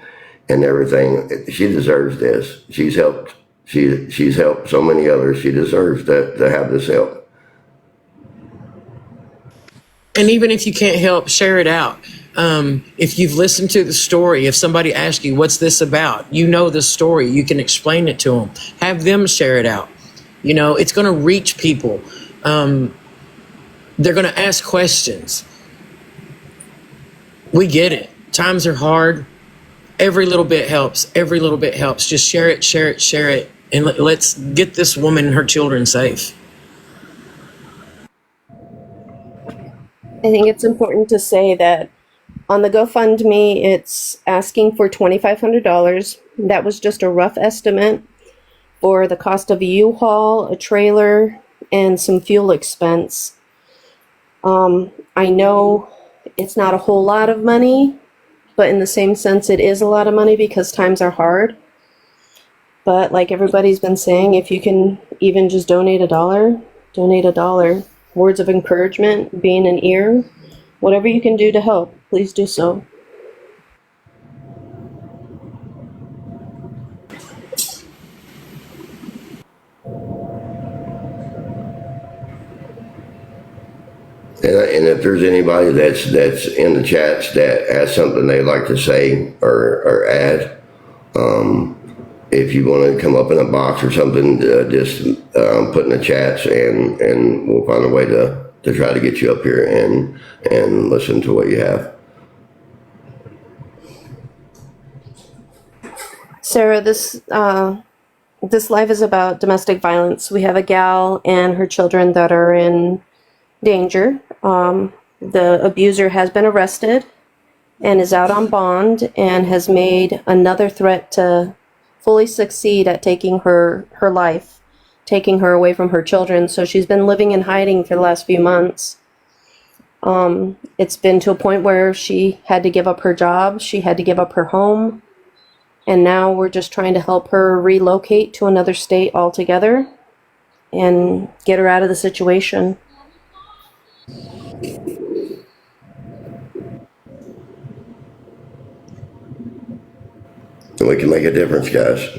[SPEAKER 3] everything. She deserves this. She's helped so many others. She deserves to have this help.
[SPEAKER 6] And even if you can't help, share it out. If you've listened to the story, if somebody asks you, what's this about? The story, you can explain it to them. Have them share it out. It's going to reach people. They're going to ask questions. We get it. Times are hard. Every little bit helps. Every little bit helps. Just share it. And let's get this woman and her children safe.
[SPEAKER 4] I think it's important to say that on the GoFundMe, it's asking for $2,500. That was just a rough estimate for the cost of a U-Haul, a trailer, and some fuel expense. I know it's not a whole lot of money, but in the same sense, it is a lot of money because times are hard. But like everybody's been saying, if you can even just donate $1, donate $1. Words of encouragement, being an ear, whatever you can do to help, please do so.
[SPEAKER 3] And if there's anybody that's in the chats that has something they'd like to say or add, if you want to come up in a box or something, just put in the chats, and we'll find a way to try to get you up here and listen to what you have.
[SPEAKER 4] Sarah, this this live is about domestic violence. We have a gal and her children that are in danger. The abuser has been arrested and is out on bond and has made another threat to fully succeed at taking her life, taking her away from her children. So she's been living in hiding for the last few months. It's been to a point where she had to give up her job, she had to give up her home, and now we're just trying to help her relocate to another state altogether and get her out of the situation.
[SPEAKER 3] And we can make a difference, guys.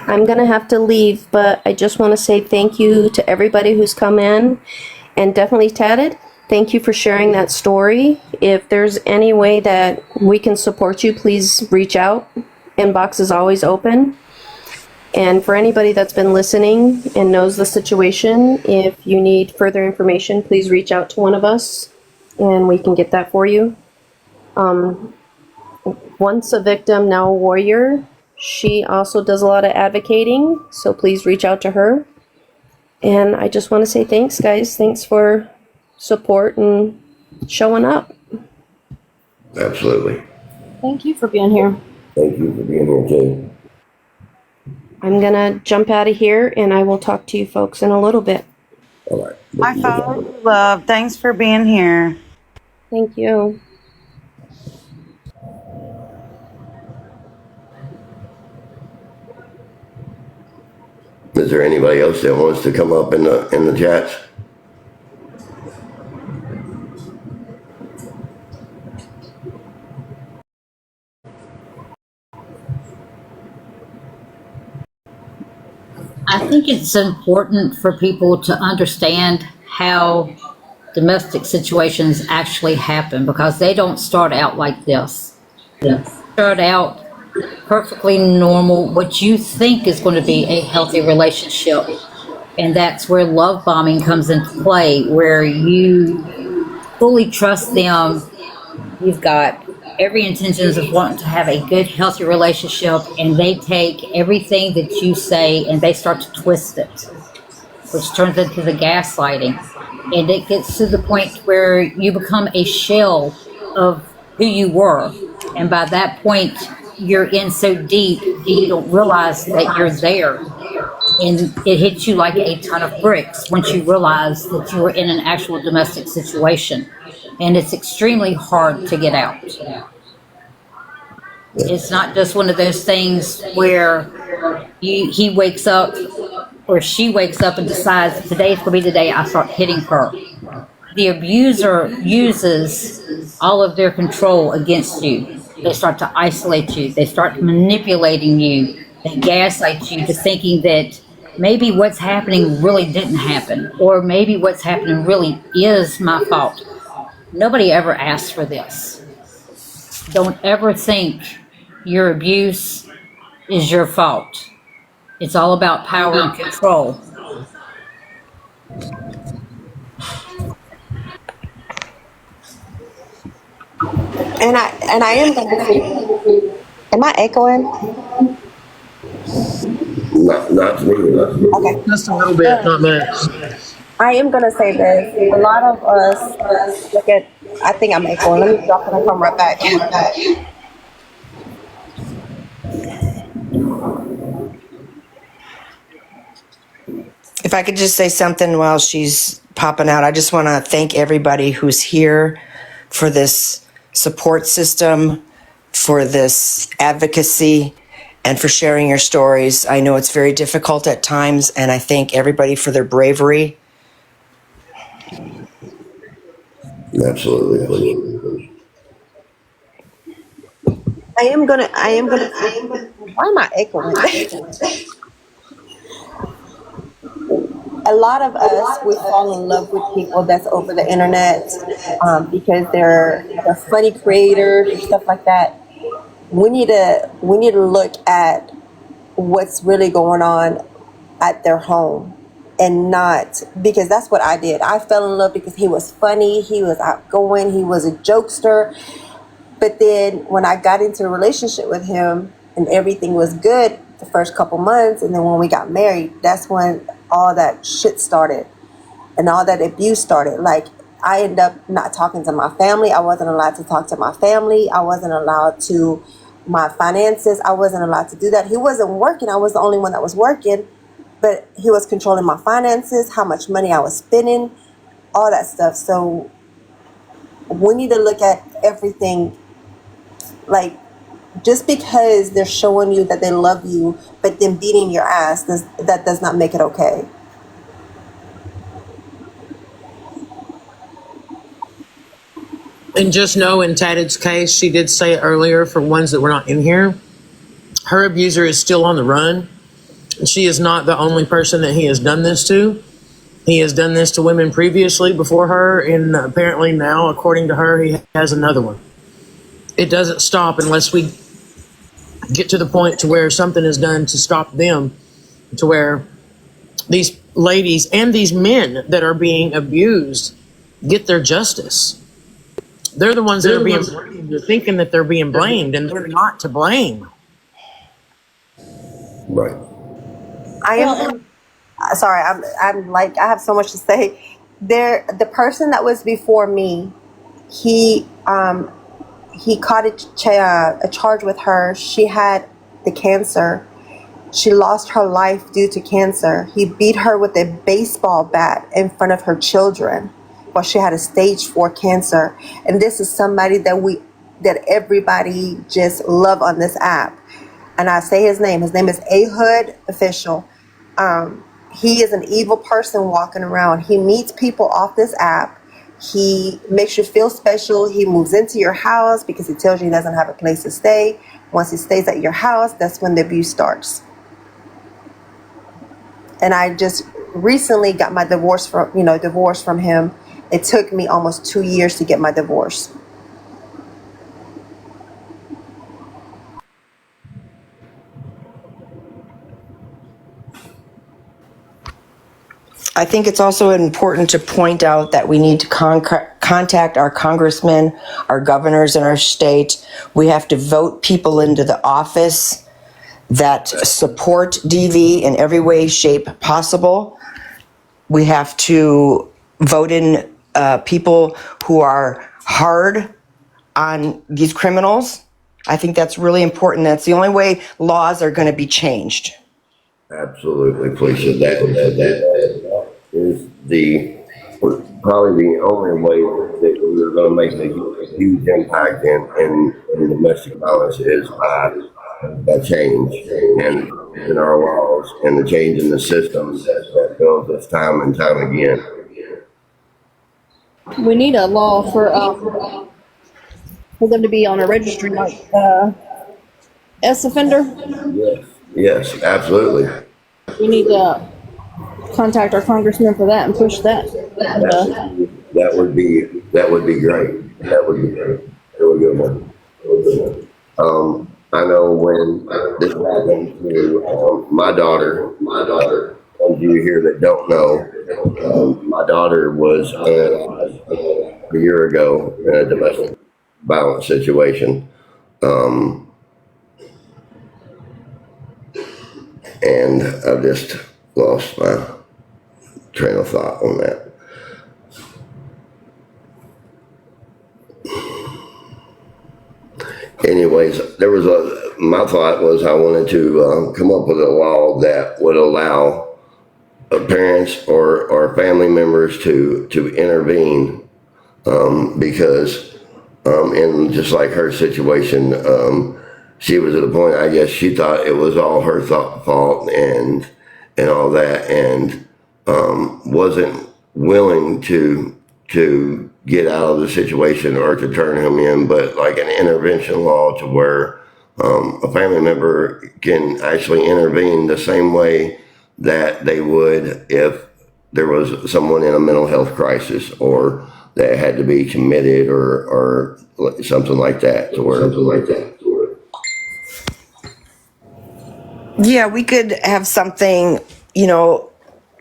[SPEAKER 4] I'm going to have to leave, but I just want to say thank you to everybody who's come in, and definitely Tatted, thank you for sharing that story. If there's any way that we can support you, please reach out. Inbox is always open. And for anybody that's been listening and knows the situation, if you need further information, please reach out to one of us and we can get that for you. Once a victim, now a warrior. She also does a lot of advocating, so please reach out to her. And I just want to say thanks, guys. Thanks for support and showing up.
[SPEAKER 3] Absolutely.
[SPEAKER 4] Thank you for being here.
[SPEAKER 3] Thank you for being here, too.
[SPEAKER 4] I'm going to jump out of here and I will talk to you folks in a little bit.
[SPEAKER 3] All right.
[SPEAKER 2] I follow you, love. Thanks for being here.
[SPEAKER 4] Thank you.
[SPEAKER 3] Is there anybody else that wants to come up in the chats?
[SPEAKER 8] I think it's important for people to understand how domestic situations actually happen, because they don't start out like this. They start out perfectly normal, what you think is going to be a healthy relationship. And that's where love bombing comes into play, where you fully trust them. You've got every intentions of wanting to have a good, healthy relationship, and they take everything that you say and they start to twist it, which turns into the gaslighting. And it gets to the point where you become a shell of who you were. And by that point, you're in so deep, you don't realize that you're there. And it hits you like a ton of bricks once you realize that you were in an actual domestic situation. And it's extremely hard to get out. It's not just one of those things where he wakes up or she wakes up and decides today's going to be the day I start hitting her. The abuser uses all of their control against you. They start to isolate you. They start manipulating you. They gaslight you to thinking that maybe what's happening really didn't happen, or maybe what's happening really is my fault. Nobody ever asked for this. Don't ever think your abuse is your fault. It's all about power and control.
[SPEAKER 7] And I am going to say, am I echoing?
[SPEAKER 3] Not to me.
[SPEAKER 7] Okay.
[SPEAKER 6] Just a little bit, not much.
[SPEAKER 7] I am going to say this. A lot of us look at, I think I'm echoing. Let me drop it and come right back. If I could just say something while she's popping out, I just want to thank everybody who's here for this support system, for this advocacy, and for sharing your stories. I know it's very difficult at times, and I thank everybody for their bravery.
[SPEAKER 3] Absolutely.
[SPEAKER 7] I am gonna, why am I echoing? A lot of us, we fall in love with people that's over the internet because they're funny creators and stuff like that. We need to look at what's really going on at their home. and not because that's what I did. I fell in love because he was funny, he was outgoing, he was a jokester. But then when I got into a relationship with him and everything was good the first couple months, and then when we got married, that's when all that shit started and all that abuse started. Like, I ended up not talking to my family. I wasn't allowed to talk to my family. I wasn't allowed to my finances. I wasn't allowed to do that. He wasn't working. I was the only one that was working, but he was controlling my finances, how much money I was spending, all that stuff. So we need to look at everything. Like, just because they're showing you that they love you, but then beating your ass, that does not make it okay.
[SPEAKER 6] And just know in Tatted's case, she did say it earlier for ones that were not in here, her abuser is still on the run. She is not the only person that he has done this to. He has done this to women previously before her, and apparently now, according to her, he has another one. It doesn't stop unless we get to the point to where something is done to stop them, to where these ladies and these men that are being abused get their justice. They're the ones that are being blamed. They're thinking that they're being blamed, and they're not to blame.
[SPEAKER 3] Right.
[SPEAKER 7] I am sorry. I'm like, I have so much to say. The person that was before me, he caught a charge with her. She had the cancer. She lost her life due to cancer. He beat her with a baseball bat in front of her children while she had a stage 4 cancer. And this is somebody that everybody just love on this app. And I say his name. His name is Ahud Official. He is an evil person walking around. He meets people off this app. He makes you feel special. He moves into your house because he tells you he doesn't have a place to stay. Once he stays at your house, that's when the abuse starts. And I just recently got my divorce from him. It took me almost 2 years to get my divorce.
[SPEAKER 9] I think it's also important to point out that we need to contact our congressmen, our governors in our state. We have to vote people into the office that support DV in every way, shape possible. We have to vote in people who are hard on these criminals. I think that's really important. That's the only way laws are going to be changed.
[SPEAKER 3] Absolutely, Felicia. That is probably the only way that we're going to make a huge impact in domestic violence is by that change and in our laws and the change in the systems that fails us time and time again.
[SPEAKER 5] We need a law for them to be on a registry like S offender.
[SPEAKER 3] Yes, absolutely.
[SPEAKER 5] We need to contact our congressman for that and push that.
[SPEAKER 3] That would be great. That would be great. That would be good. I know when this happened to my daughter, those of you here that don't know, my daughter was a year ago in a domestic violence situation. And I've just lost my train of thought on that. Anyways, my thought was I wanted to come up with a law that would allow parents or family members to intervene because in just like her situation, she was at a point, I guess she thought it was all her fault and all that, and wasn't willing to get out of the situation or to turn him in, but like an intervention law to where a family member can actually intervene the same way that they would if there was someone in a mental health crisis or that had to be committed or something like that.
[SPEAKER 9] Yeah, we could have something,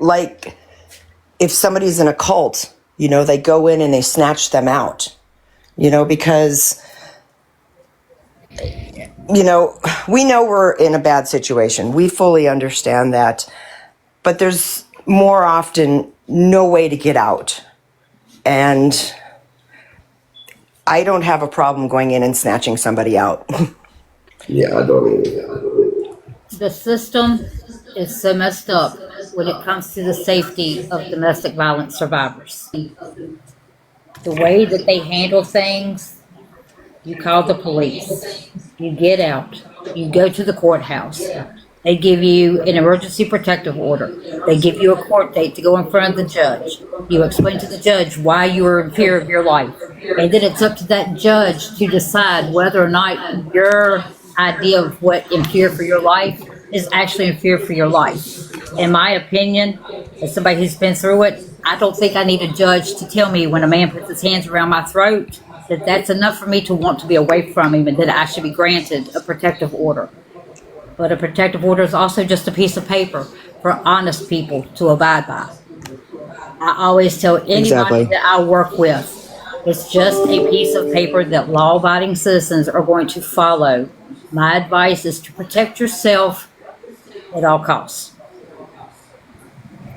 [SPEAKER 9] like if somebody's in a cult, you know, they go in and they snatch them out, you know, because, you know, we know we're in a bad situation. We fully understand that. But there's more often no way to get out. And I don't have a problem going in and snatching somebody out.
[SPEAKER 3] Yeah, I don't even.
[SPEAKER 8] The system is so messed up when it comes to the safety of domestic violence survivors. The way that they handle things, you call the police, you get out, you go to the courthouse. They give you an emergency protective order. They give you a court date to go in front of the judge. You explain to the judge why you are in fear of your life. And then it's up to that judge to decide whether or not your idea of what in fear for your life is actually in fear for your life. In my opinion, as somebody who's been through it, I don't think I need a judge to tell me when a man puts his hands around my throat that that's enough for me to want to be away from him and that I should be granted a protective order. But a protective order is also just a piece of paper for honest people to abide by. I always tell anybody
[SPEAKER 9] Exactly.
[SPEAKER 8] that I work with, it's just a piece of paper that law-abiding citizens are going to follow. My advice is to protect yourself at all costs.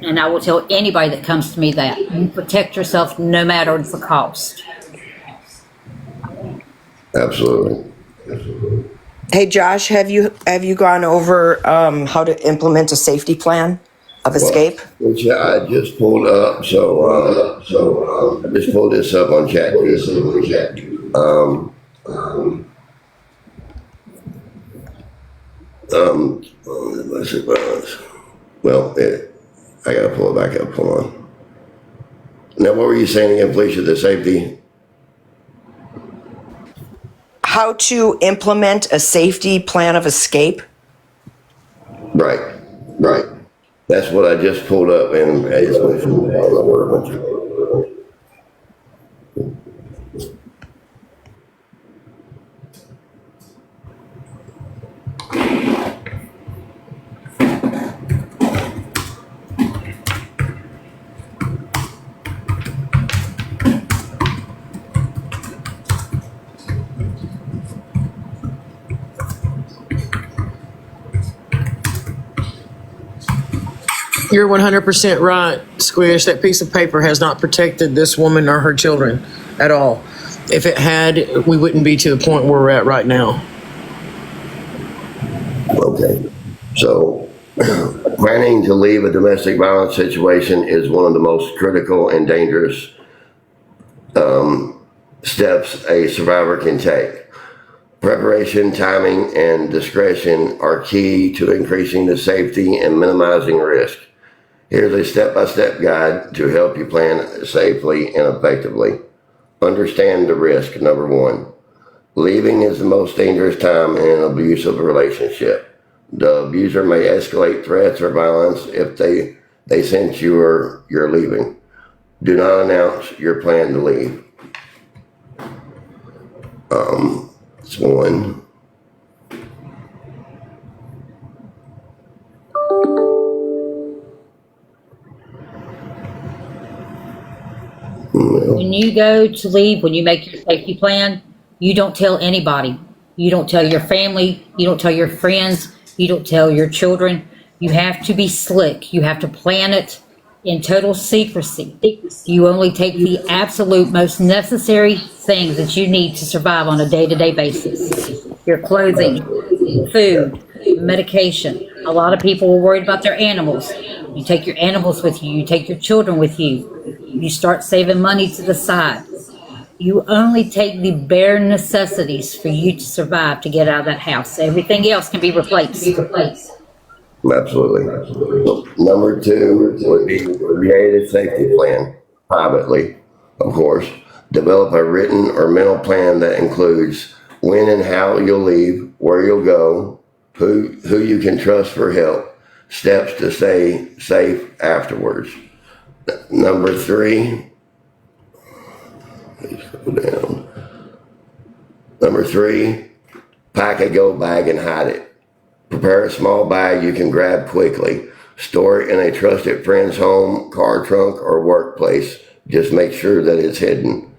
[SPEAKER 8] And I will tell anybody that comes to me that you protect yourself no matter the cost.
[SPEAKER 3] Absolutely.
[SPEAKER 9] Hey, Josh, have you gone over how to implement a safety plan of escape?
[SPEAKER 3] Which I just pulled up, so I just pulled this up on chat. Domestic violence. Well, I gotta pull it back up. Hold on. Now, what were you saying again, Felicia? The safety.
[SPEAKER 9] How to implement a safety plan of escape?
[SPEAKER 3] Right. That's what I just pulled up, and it's
[SPEAKER 6] You're 100% right, Squish. That piece of paper has not protected this woman or her children at all. If it had, we wouldn't be to the point where we're at right now.
[SPEAKER 3] okay. So, planning to leave a domestic violence situation is one of the most critical and dangerous steps a survivor can take. Preparation, timing, and discretion are key to increasing the safety and minimizing risk. Here's a step-by-step guide to help you plan safely and effectively. Understand the risk. Number one, leaving is the most dangerous time in an abusive relationship. The abuser may escalate threats or violence if they sense you're leaving. Do not announce your plan to leave. It's one.
[SPEAKER 8] When you go to leave, when you make your safety plan, you don't tell anybody. You don't tell your family. You don't tell your friends. You don't tell your children. You have to be slick. You have to plan it in total secrecy. You only take the absolute most necessary things that you need to survive on a day-to-day basis. Your clothing, food, medication. A lot of people are worried about their animals. You take your animals with you. You take your children with you. You start saving money to the side. You only take the bare necessities for you to survive to get out of that house. Everything else can be replaced.
[SPEAKER 3] Absolutely. Number two would be create a safety plan privately, of course. Develop a written or mental plan that includes when and how you'll leave, where you'll go, who you can trust for help, steps to stay safe afterwards. Number three, pack a go bag and hide it. Prepare a small bag you can grab quickly. Store it in a trusted friend's home, car trunk, or workplace. Just make sure that it's hidden.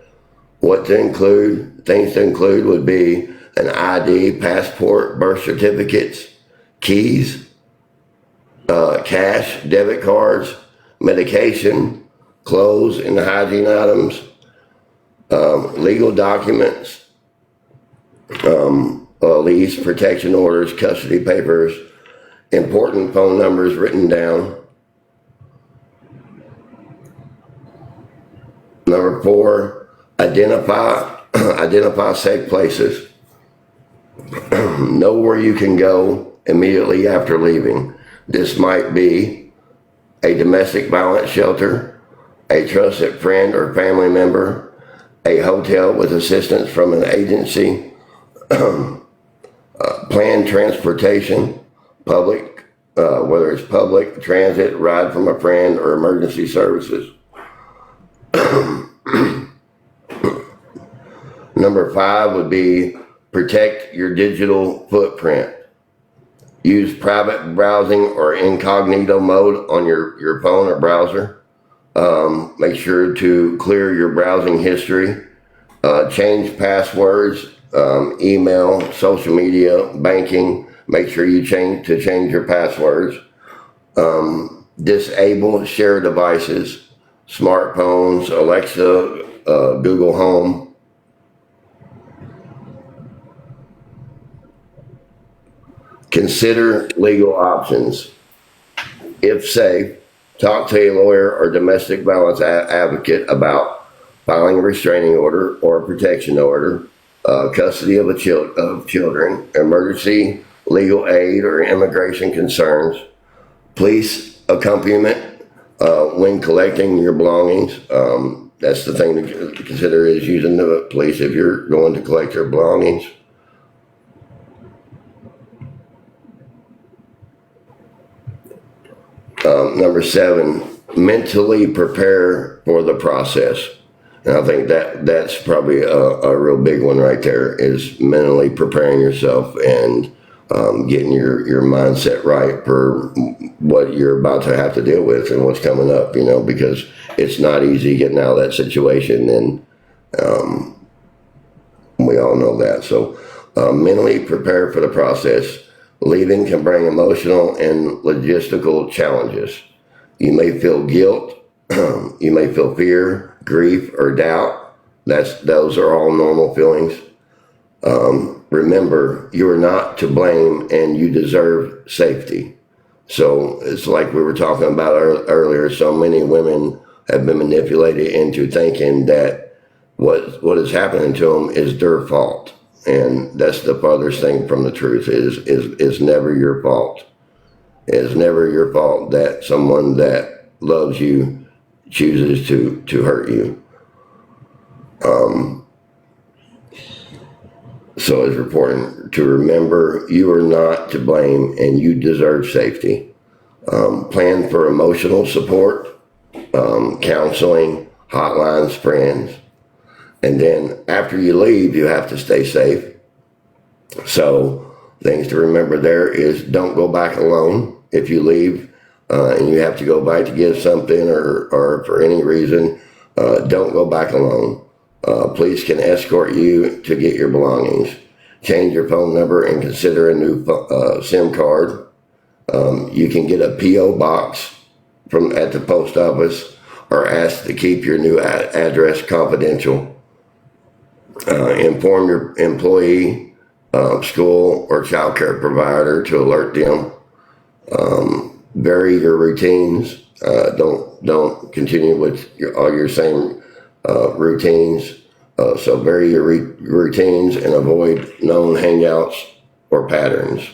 [SPEAKER 3] What to include? Things to include would be an ID, passport, birth certificates, keys, cash, debit cards, medication, clothes and hygiene items, legal documents, lease, protection orders, custody papers, important phone numbers written down. Number 4, identify safe places. Know where you can go immediately after leaving. This might be a domestic violence shelter, a trusted friend or family member, a hotel with assistance from an agency, planned transportation, public, whether it's public, transit, ride from a friend, or emergency services. Number 5 would be protect your digital footprint. Use private browsing or incognito mode on your phone or browser. Make sure to clear your browsing history. Change passwords, email, social media, banking. Make sure you change your passwords. Disable share devices, smartphones, Alexa, Google Home. Consider legal options. If safe, talk to a lawyer or domestic violence advocate about filing a restraining order or a protection order, custody of children, emergency legal aid or immigration concerns, police accompaniment when collecting your belongings. That's the thing to consider, is using the police if you're going to collect your belongings. Number 7, mentally prepare for the process. And I think that's probably a real big one right there, is mentally preparing yourself and getting your mindset right for what you're about to have to deal with and what's coming up, because it's not easy getting out of that situation, and we all know that. So mentally prepare for the process. Leaving can bring emotional and logistical challenges. You may feel guilt, you may feel fear, grief, or doubt. Those are all normal feelings. Remember, you are not to blame and you deserve safety. So it's like we were talking about earlier, so many women have been manipulated into thinking that what is happening to them is their fault. And that's the farthest thing from the truth. Is never your fault. It's never your fault that someone that loves you chooses to hurt you. So it's important to remember you are not to blame and you deserve safety. Plan for emotional support, counseling, hotlines, friends. And then after you leave, you have to stay safe. So things to remember there is, don't go back alone. If you leave and you have to go back to get something or for any reason, don't go back alone. Police can escort you to get your belongings. Change your phone number and consider a new SIM card. You can get a P.O. box at the post office, or ask to keep your new address confidential. Inform your employee, school, or child care provider to alert them. Vary your routines. Don't continue with all your same routines. So vary your routines and avoid known hangouts or patterns.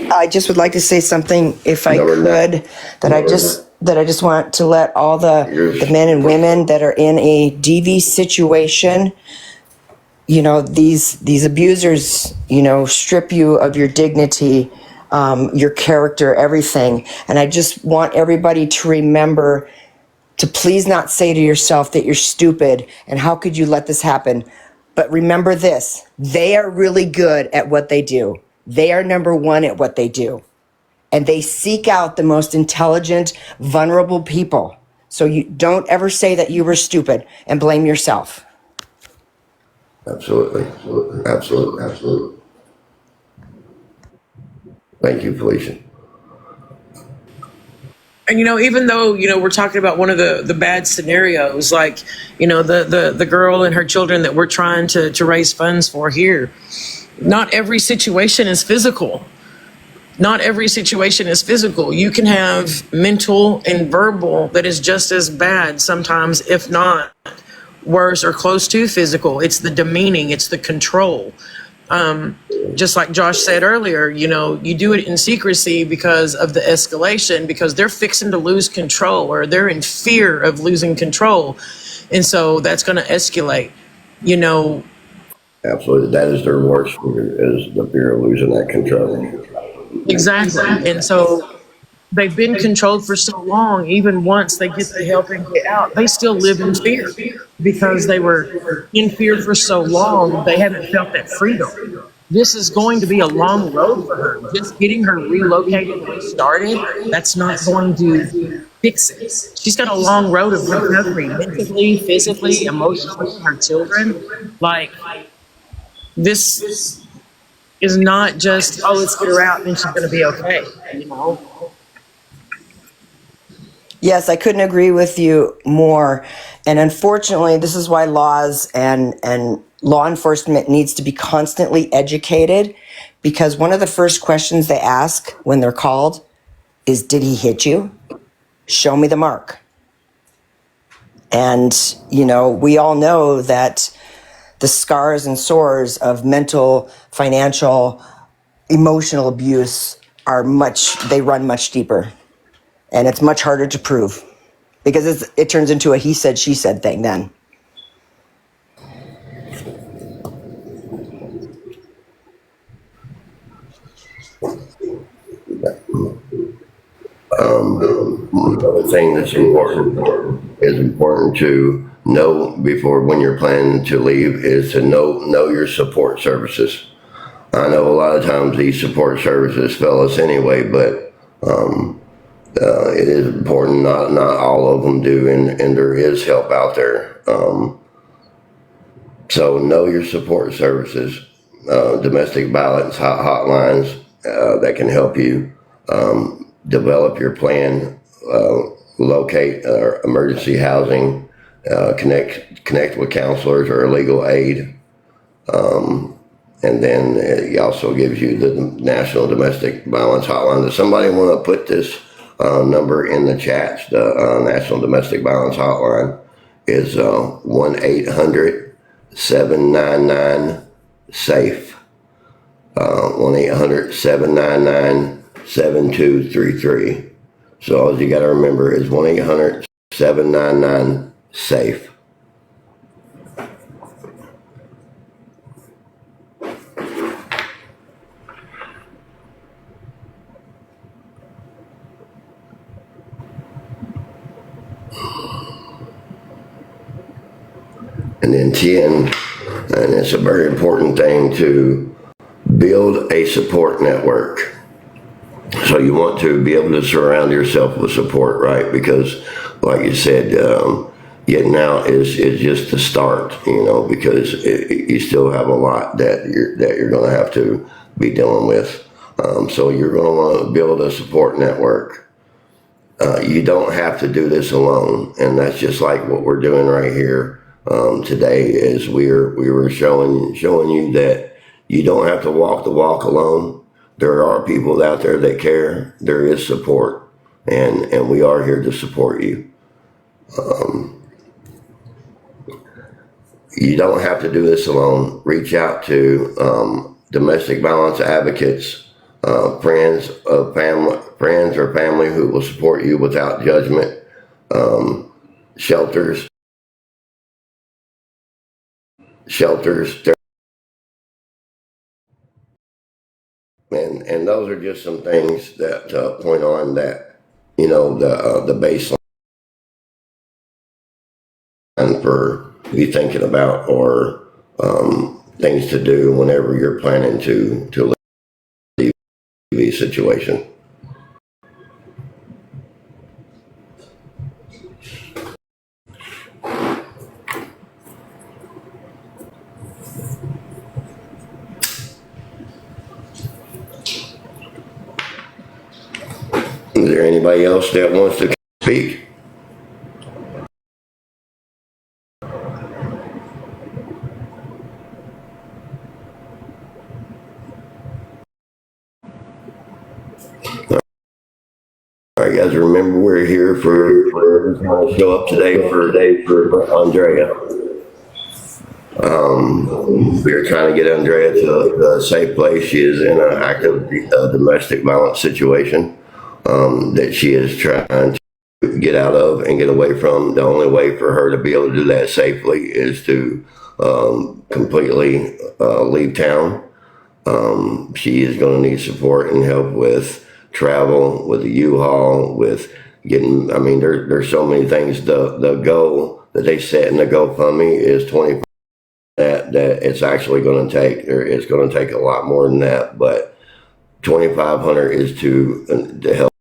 [SPEAKER 9] I just would like to say something, if I could, that I just want to let all the men and women that are in a DV situation, these abusers, strip you of your dignity, your character, everything. And I just want everybody to remember to please not say to yourself that you're stupid and how could you let this happen. But remember this, they are really good at what they do. They are number one at what they do. And they seek out the most intelligent, vulnerable people. So you don't ever say that you were stupid and blame yourself.
[SPEAKER 3] Absolutely. Absolutely. Absolutely. Absolutely. Thank you, Felicia.
[SPEAKER 6] And even though we're talking about one of the bad scenarios, like the girl and her children that we're trying to raise funds for here, not every situation is physical. Not every situation is physical. You can have mental and verbal that is just as bad sometimes, if not worse or close to physical. It's the demeaning, it's the control. Just like Josh said earlier, you do it in secrecy because of the escalation, because they're fixing to lose control, or they're in fear of losing control. And so that's going to escalate,
[SPEAKER 3] Absolutely. That is their worst fear, is the fear of losing that control.
[SPEAKER 6] Exactly. And so they've been controlled for so long, even once they get the help and get out, they still live in fear because they were in fear for so long, they haven't felt that freedom. This is going to be a long road for her. Just getting her relocated and started, that's not going to fix it. She's got a long road of recovery, mentally, physically, emotionally, her children. Like, this is not just, oh, let's get her out and then she's going to be okay.
[SPEAKER 9] Yes, I couldn't agree with you more. And unfortunately, this is why laws and law enforcement needs to be constantly educated, because one of the first questions they ask when they're called is, did he hit you? Show me the mark. And, we all know that the scars and sores of mental, financial, emotional abuse they run much deeper. And it's much harder to prove because it turns into a he said, she said thing then.
[SPEAKER 3] Another thing that's important to know before, when you're planning to leave, is to know your support services. I know a lot of times these support services fail us anyway, but it is important. Not all of them do, and there is help out there. So know your support services, domestic violence hotlines that can help you develop your plan, locate emergency housing, connect with counselors or legal aid. And then it also gives you the National Domestic Violence Hotline. Does somebody want to put this number in the chats? The National Domestic Violence Hotline is 1-800-799-SAFE. 1-800-799-7233. So all you got to remember is 1-800-799-SAFE. And then 10, and it's a very important thing, to build a support network. So you want to be able to surround yourself with support, right? Because, like you said, getting out is just the start, because you still have a lot that you're going to have to be dealing with. So you're going to want to build a support network. You don't have to do this alone, and that's just like what we're doing right here today. Is we were showing you that you don't have to walk the walk alone. There are people out there that care. There is support, and we are here to support you. You don't have to do this alone. Reach out to domestic violence advocates, friends or family who will support you without judgment, shelters, and those are just some things that point on that, the baseline for be thinking about, or things to do whenever you're planning to leave a situation. Is there anybody else that wants to speak? All right, guys, remember we're here for everyone to show up today for Andrea. We're trying to get Andrea to a safe place. She is in an active domestic violence situation that she is trying to get out of and get away from. The only way for her to be able to do that safely is to completely leave town. She is going to need support and help with travel, with the U-Haul, with getting, I mean, there's so many things. The goal that they set in the GoFundMe is 20. That it's actually going to take, it's going to take a lot more than that, but 2,500 is to help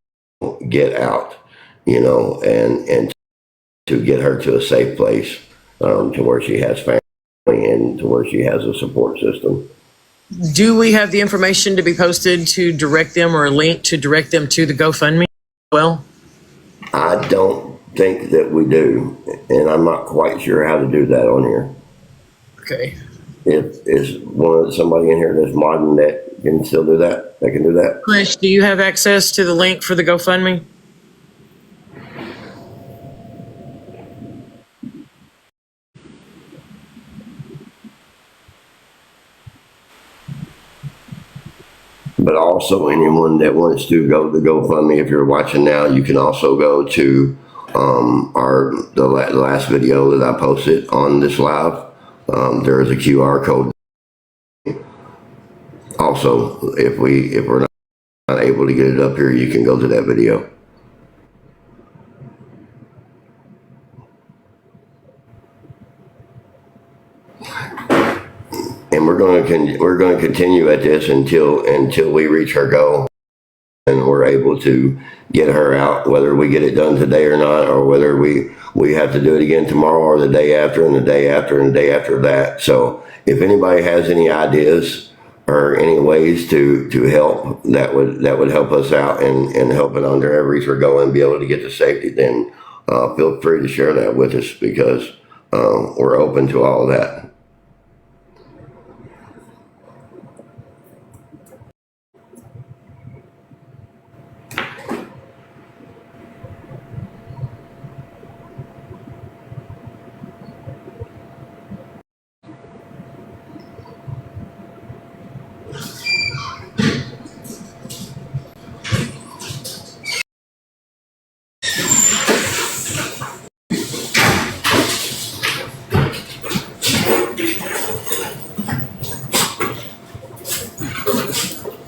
[SPEAKER 3] get out, and to get her to a safe place, to where she has family and to where she has a support system.
[SPEAKER 6] Do we have the information to be posted to direct them, or a link to direct them to the GoFundMe? Well,
[SPEAKER 3] I don't think that we do, and I'm not quite sure how to do that on here.
[SPEAKER 6] okay.
[SPEAKER 3] If is somebody in here that's modern that can still do that, they can do that.
[SPEAKER 6] Chris, do you have access to the link for the GoFundMe?
[SPEAKER 3] But also anyone that wants to go to GoFundMe, if you're watching now, you can also go to the last video that I posted on this live. There is a QR code. Also, if we're not able to get it up here, you can go to that video. And we're going to continue at this until we reach our goal and we're able to get her out, whether we get it done today or not, or whether we have to do it again tomorrow or the day after and the day after and the day after that. So if anybody has any ideas or any ways to help that would help us out and help it under reach our goal and be able to get to safety, then feel free to share that with us, because we're open to all that.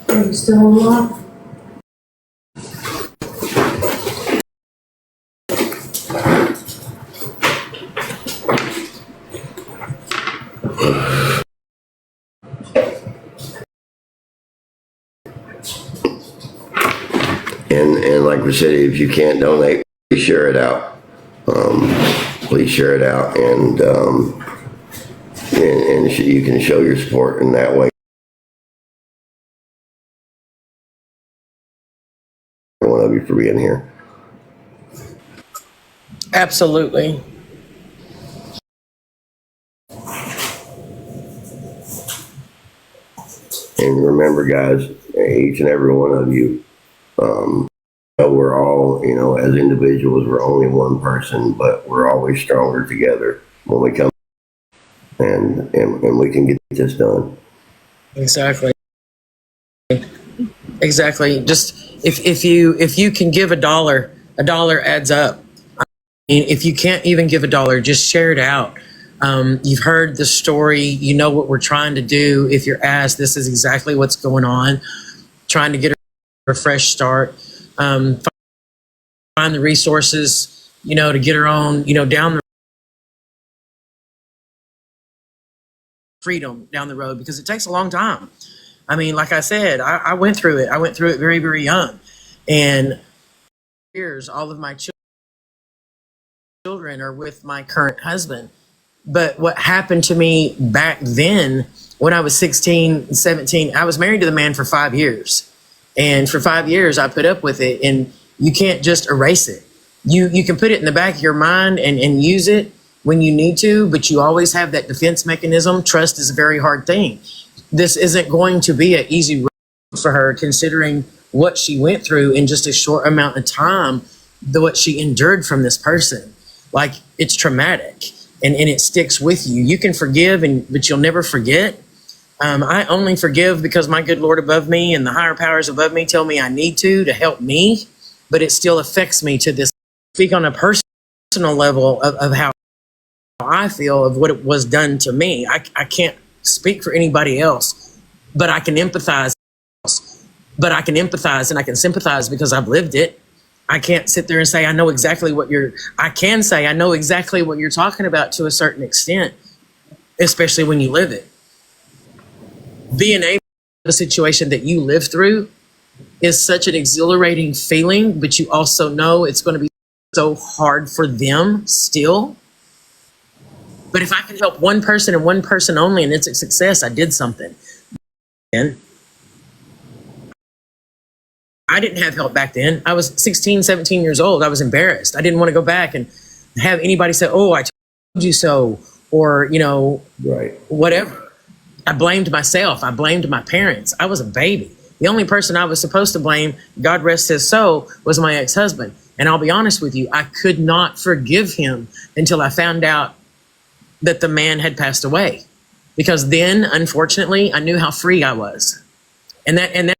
[SPEAKER 5] Are you still alive?
[SPEAKER 3] And like we said, if you can't donate, please share it out. Please share it out, and you can show your support in that way. One of you for being here.
[SPEAKER 6] Absolutely.
[SPEAKER 3] And remember, guys, each and every one of you, we're all, as individuals, we're only one person, but we're always stronger together when we come, and we can get this done.
[SPEAKER 6] Exactly. Exactly. Just if you can give a dollar adds up. I mean, if you can't even give a dollar, just share it out. You've heard the story. You know what we're trying to do. If you're asked, this is exactly what's going on. Trying to get her a fresh start. Find the resources, to get her on, down the freedom down the road, because it takes a long time. I mean, like I said, I went through it. I went through it very, very young. And years, all of my children are with my current husband. But what happened to me back then, when I was 16, 17, I was married to the man for 5 years. And for 5 years, I put up with it. And you can't just erase it. You can put it in the back of your mind and use it when you need to, but you always have that defense mechanism. Trust is a very hard thing. This isn't going to be an easy road for her, considering what she went through in just a short amount of time, what she endured from this person. Like, it's traumatic, and it sticks with you. You can forgive, but you'll never forget. I only forgive because my good Lord above me and the higher powers above me tell me I need to help me, but it still affects me to this. Speak on a personal level of how I feel of what it was done to me. I can't speak for anybody else, but I can empathize. But I can empathize and I can sympathize because I've lived it. I can't sit there and say I know exactly what I can say I know exactly what you're talking about to a certain extent, especially when you live it. Being able to a situation that you live through is such an exhilarating feeling, but you also know it's going to be so hard for them still. But if I can help one person and one person only, and it's a success, I did something. And I didn't have help back then. I was 16, 17 years old. I was embarrassed. I didn't want to go back and have anybody say, oh, I told you so, or,
[SPEAKER 3] Right.
[SPEAKER 6] whatever. I blamed myself. I blamed my parents. I was a baby. The only person I was supposed to blame, God rest his soul, was my ex-husband. And I'll be honest with you, I could not forgive him until I found out that the man had passed away. Because then, unfortunately, I knew how free I was. And that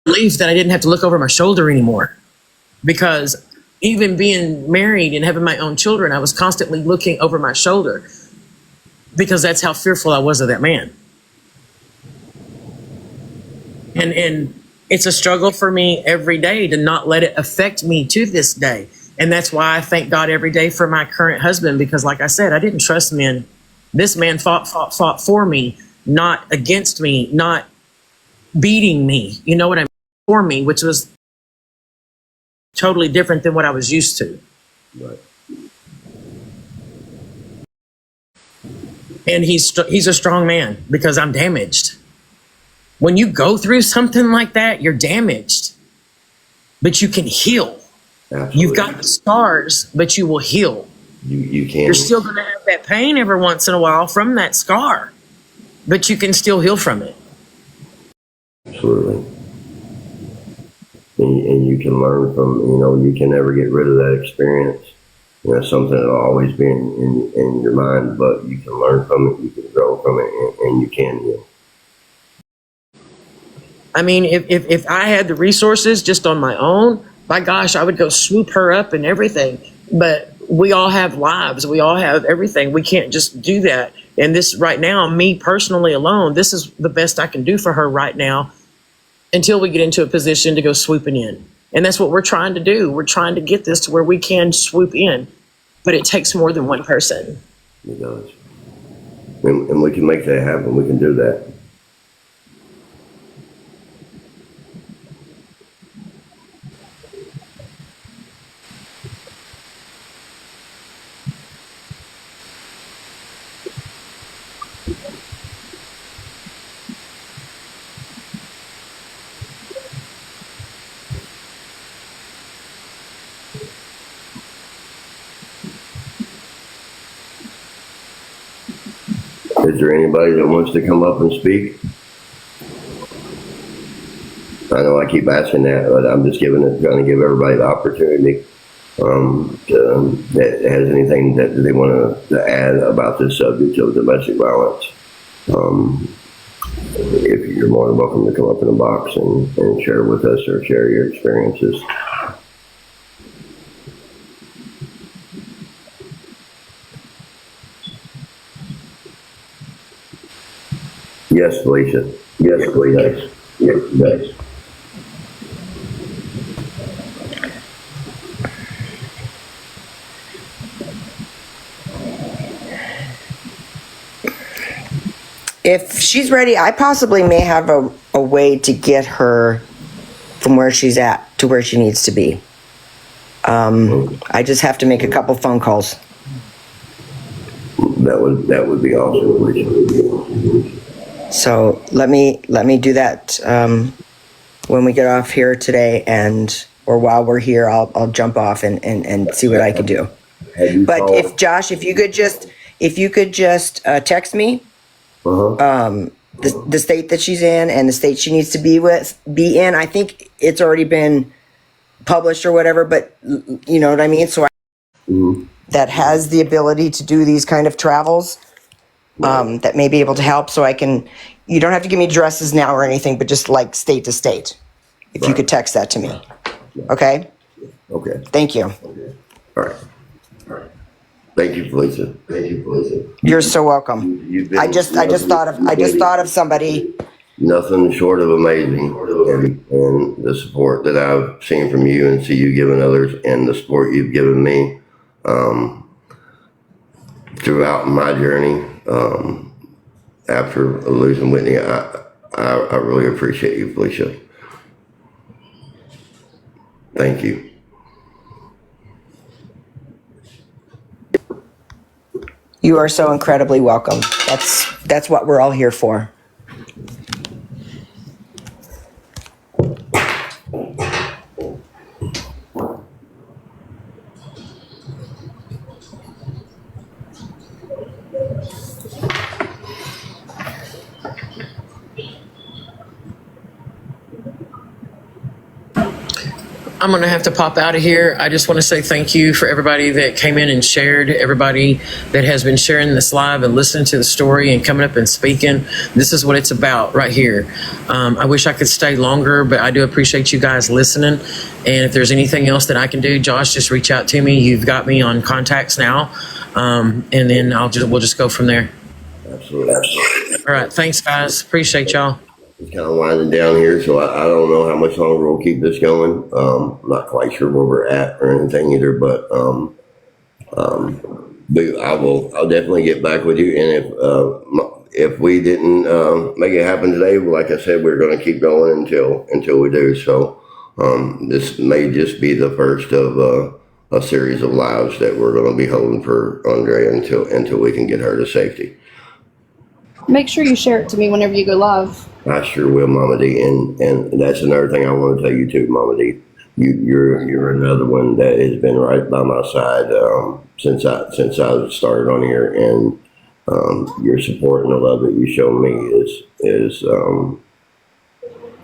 [SPEAKER 6] relief that I didn't have to look over my shoulder anymore. Because even being married and having my own children, I was constantly looking over my shoulder because that's how fearful I was of that man. And it's a struggle for me every day to not let it affect me to this day. And that's why I thank God every day for my current husband, because like I said, I didn't trust men. This man fought for me, not against me, not beating me. You know what I mean? For me, which was totally different than what I was used to.
[SPEAKER 3] Right.
[SPEAKER 6] And he's a strong man because I'm damaged. When you go through something like that, you're damaged, but you can heal.
[SPEAKER 3] Absolutely.
[SPEAKER 6] You've got the scars, but you will heal.
[SPEAKER 3] You can.
[SPEAKER 6] You're still going to have that pain every once in a while from that scar, but you can still heal from it.
[SPEAKER 3] Absolutely. And you can learn from, you can never get rid of that experience. Something that'll always be in your mind, but you can learn from it, you can grow from it, and you can heal.
[SPEAKER 6] I mean, if I had the resources just on my own, by gosh, I would go swoop her up and everything. But we all have lives. We all have everything. We can't just do that. And this right now, me personally alone, this is the best I can do for her right now until we get into a position to go swooping in. And that's what we're trying to do. We're trying to get this to where we can swoop in. But it takes more than one person.
[SPEAKER 3] It does. And we can make that happen. We can do that. Is there anybody that wants to come up and speak? I know I keep asking that, but I'm just trying to give everybody the opportunity that has anything that they want to add about this subject of domestic violence. If you're more than welcome to come up in the box and share with us or share your experiences. Yes, Felicia. Yes, please. Yes, yes.
[SPEAKER 9] If she's ready, I possibly may have a way to get her from where she's at to where she needs to be. I just have to make a couple phone calls.
[SPEAKER 3] That would be awesome.
[SPEAKER 9] So let me do that when we get off here today, or while we're here, I'll jump off and see what I can do. But if Josh, if you could just text me the state that she's in and the state she needs to be in. I think it's already been published or whatever, but you know what I mean. So that has the ability to do these kind of travels. That may be able to help, so I can. You don't have to give me addresses now or anything, but just like state to state, if you could text that to me. Okay.
[SPEAKER 3] Okay.
[SPEAKER 9] Thank you.
[SPEAKER 3] All right. Thank you, Felicia.
[SPEAKER 9] You're so welcome. I just thought of somebody.
[SPEAKER 3] Nothing short of amazing, and the support that I've seen from you and see you giving others, and the support you've given me throughout my journey. After losing Whitney, I really appreciate you, Felicia. Thank you.
[SPEAKER 9] You are so incredibly welcome. That's what we're all here for.
[SPEAKER 6] I'm going to have to pop out of here. I just want to say thank you for everybody that came in and shared, everybody that has been sharing this live and listening to the story and coming up and speaking. This is what it's about right here. I wish I could stay longer, but I do appreciate you guys listening. And if there's anything else that I can do, Josh, just reach out to me. You've got me on contacts now. And then we'll just go from there.
[SPEAKER 3] Absolutely.
[SPEAKER 6] All right. Thanks, guys. Appreciate y'all.
[SPEAKER 3] It's kind of winding down here, so I don't know how much longer we'll keep this going. I'm not quite sure where we're at or anything either, but I'll definitely get back with you. And if we didn't make it happen today, like I said, we're going to keep going until we do. So this may just be the first of a series of lives that we're going to be holding for Andrea until we can get her to safety.
[SPEAKER 5] Make sure you share it to me whenever you go live.
[SPEAKER 3] I sure will, Mama D, and that's another thing I want to tell you too, Mama D. You're another one that has been right by my side since I started on here, and your support and the love that you show me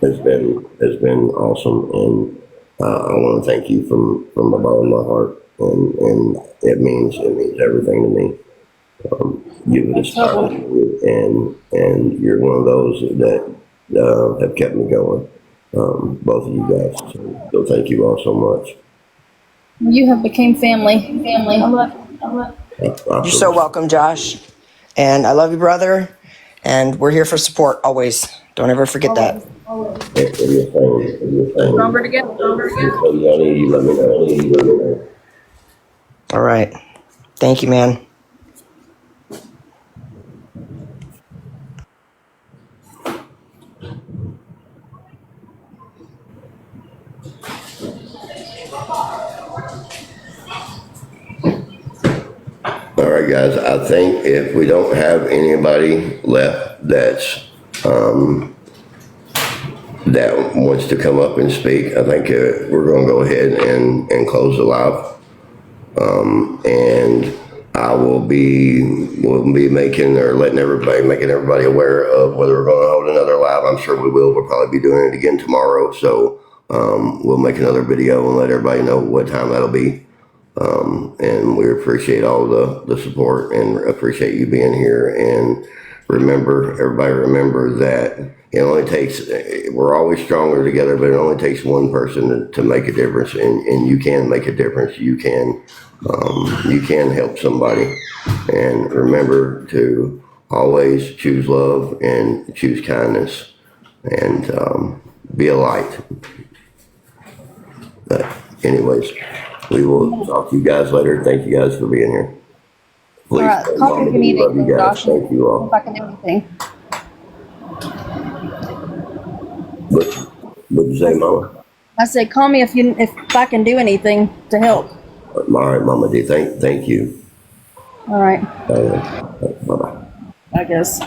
[SPEAKER 3] has been awesome, and I want to thank you from the bottom of my heart, and it means everything to me. You've inspired me, and you're one of those that have kept me going. Both of you guys. So thank you all so much.
[SPEAKER 5] You have become family. I love it.
[SPEAKER 9] You're so welcome, Josh. And I love you, brother. And we're here for support always. Don't ever forget that.
[SPEAKER 5] Stronger together.
[SPEAKER 3] You let me know.
[SPEAKER 9] All right. Thank you, man.
[SPEAKER 3] All right, guys. I think if we don't have anybody left that wants to come up and speak, I think we're going to go ahead and close the live. And we'll be making everybody aware of whether we're going to hold another live. I'm sure we will. We'll probably be doing it again tomorrow. So we'll make another video and let everybody know what time that'll be. And we appreciate all the support and appreciate you being here. And everybody remember that it only takes, we're always stronger together, but it only takes one person to make a difference. And you can make a difference. You can help somebody. And remember to always choose love and choose kindness and be a light. But anyways, we will talk to you guys later. Thank you guys for being here. Please,
[SPEAKER 5] All right. Call me if you need
[SPEAKER 3] love you
[SPEAKER 5] anything,
[SPEAKER 3] guys.
[SPEAKER 5] Josh.
[SPEAKER 3] Thank you all.
[SPEAKER 5] If I can do anything.
[SPEAKER 3] What'd you say, Mama?
[SPEAKER 5] I said, call me if I can do anything to help.
[SPEAKER 3] All right, Mama D. Thank you.
[SPEAKER 5] All right,
[SPEAKER 3] Bye bye.
[SPEAKER 5] I guess.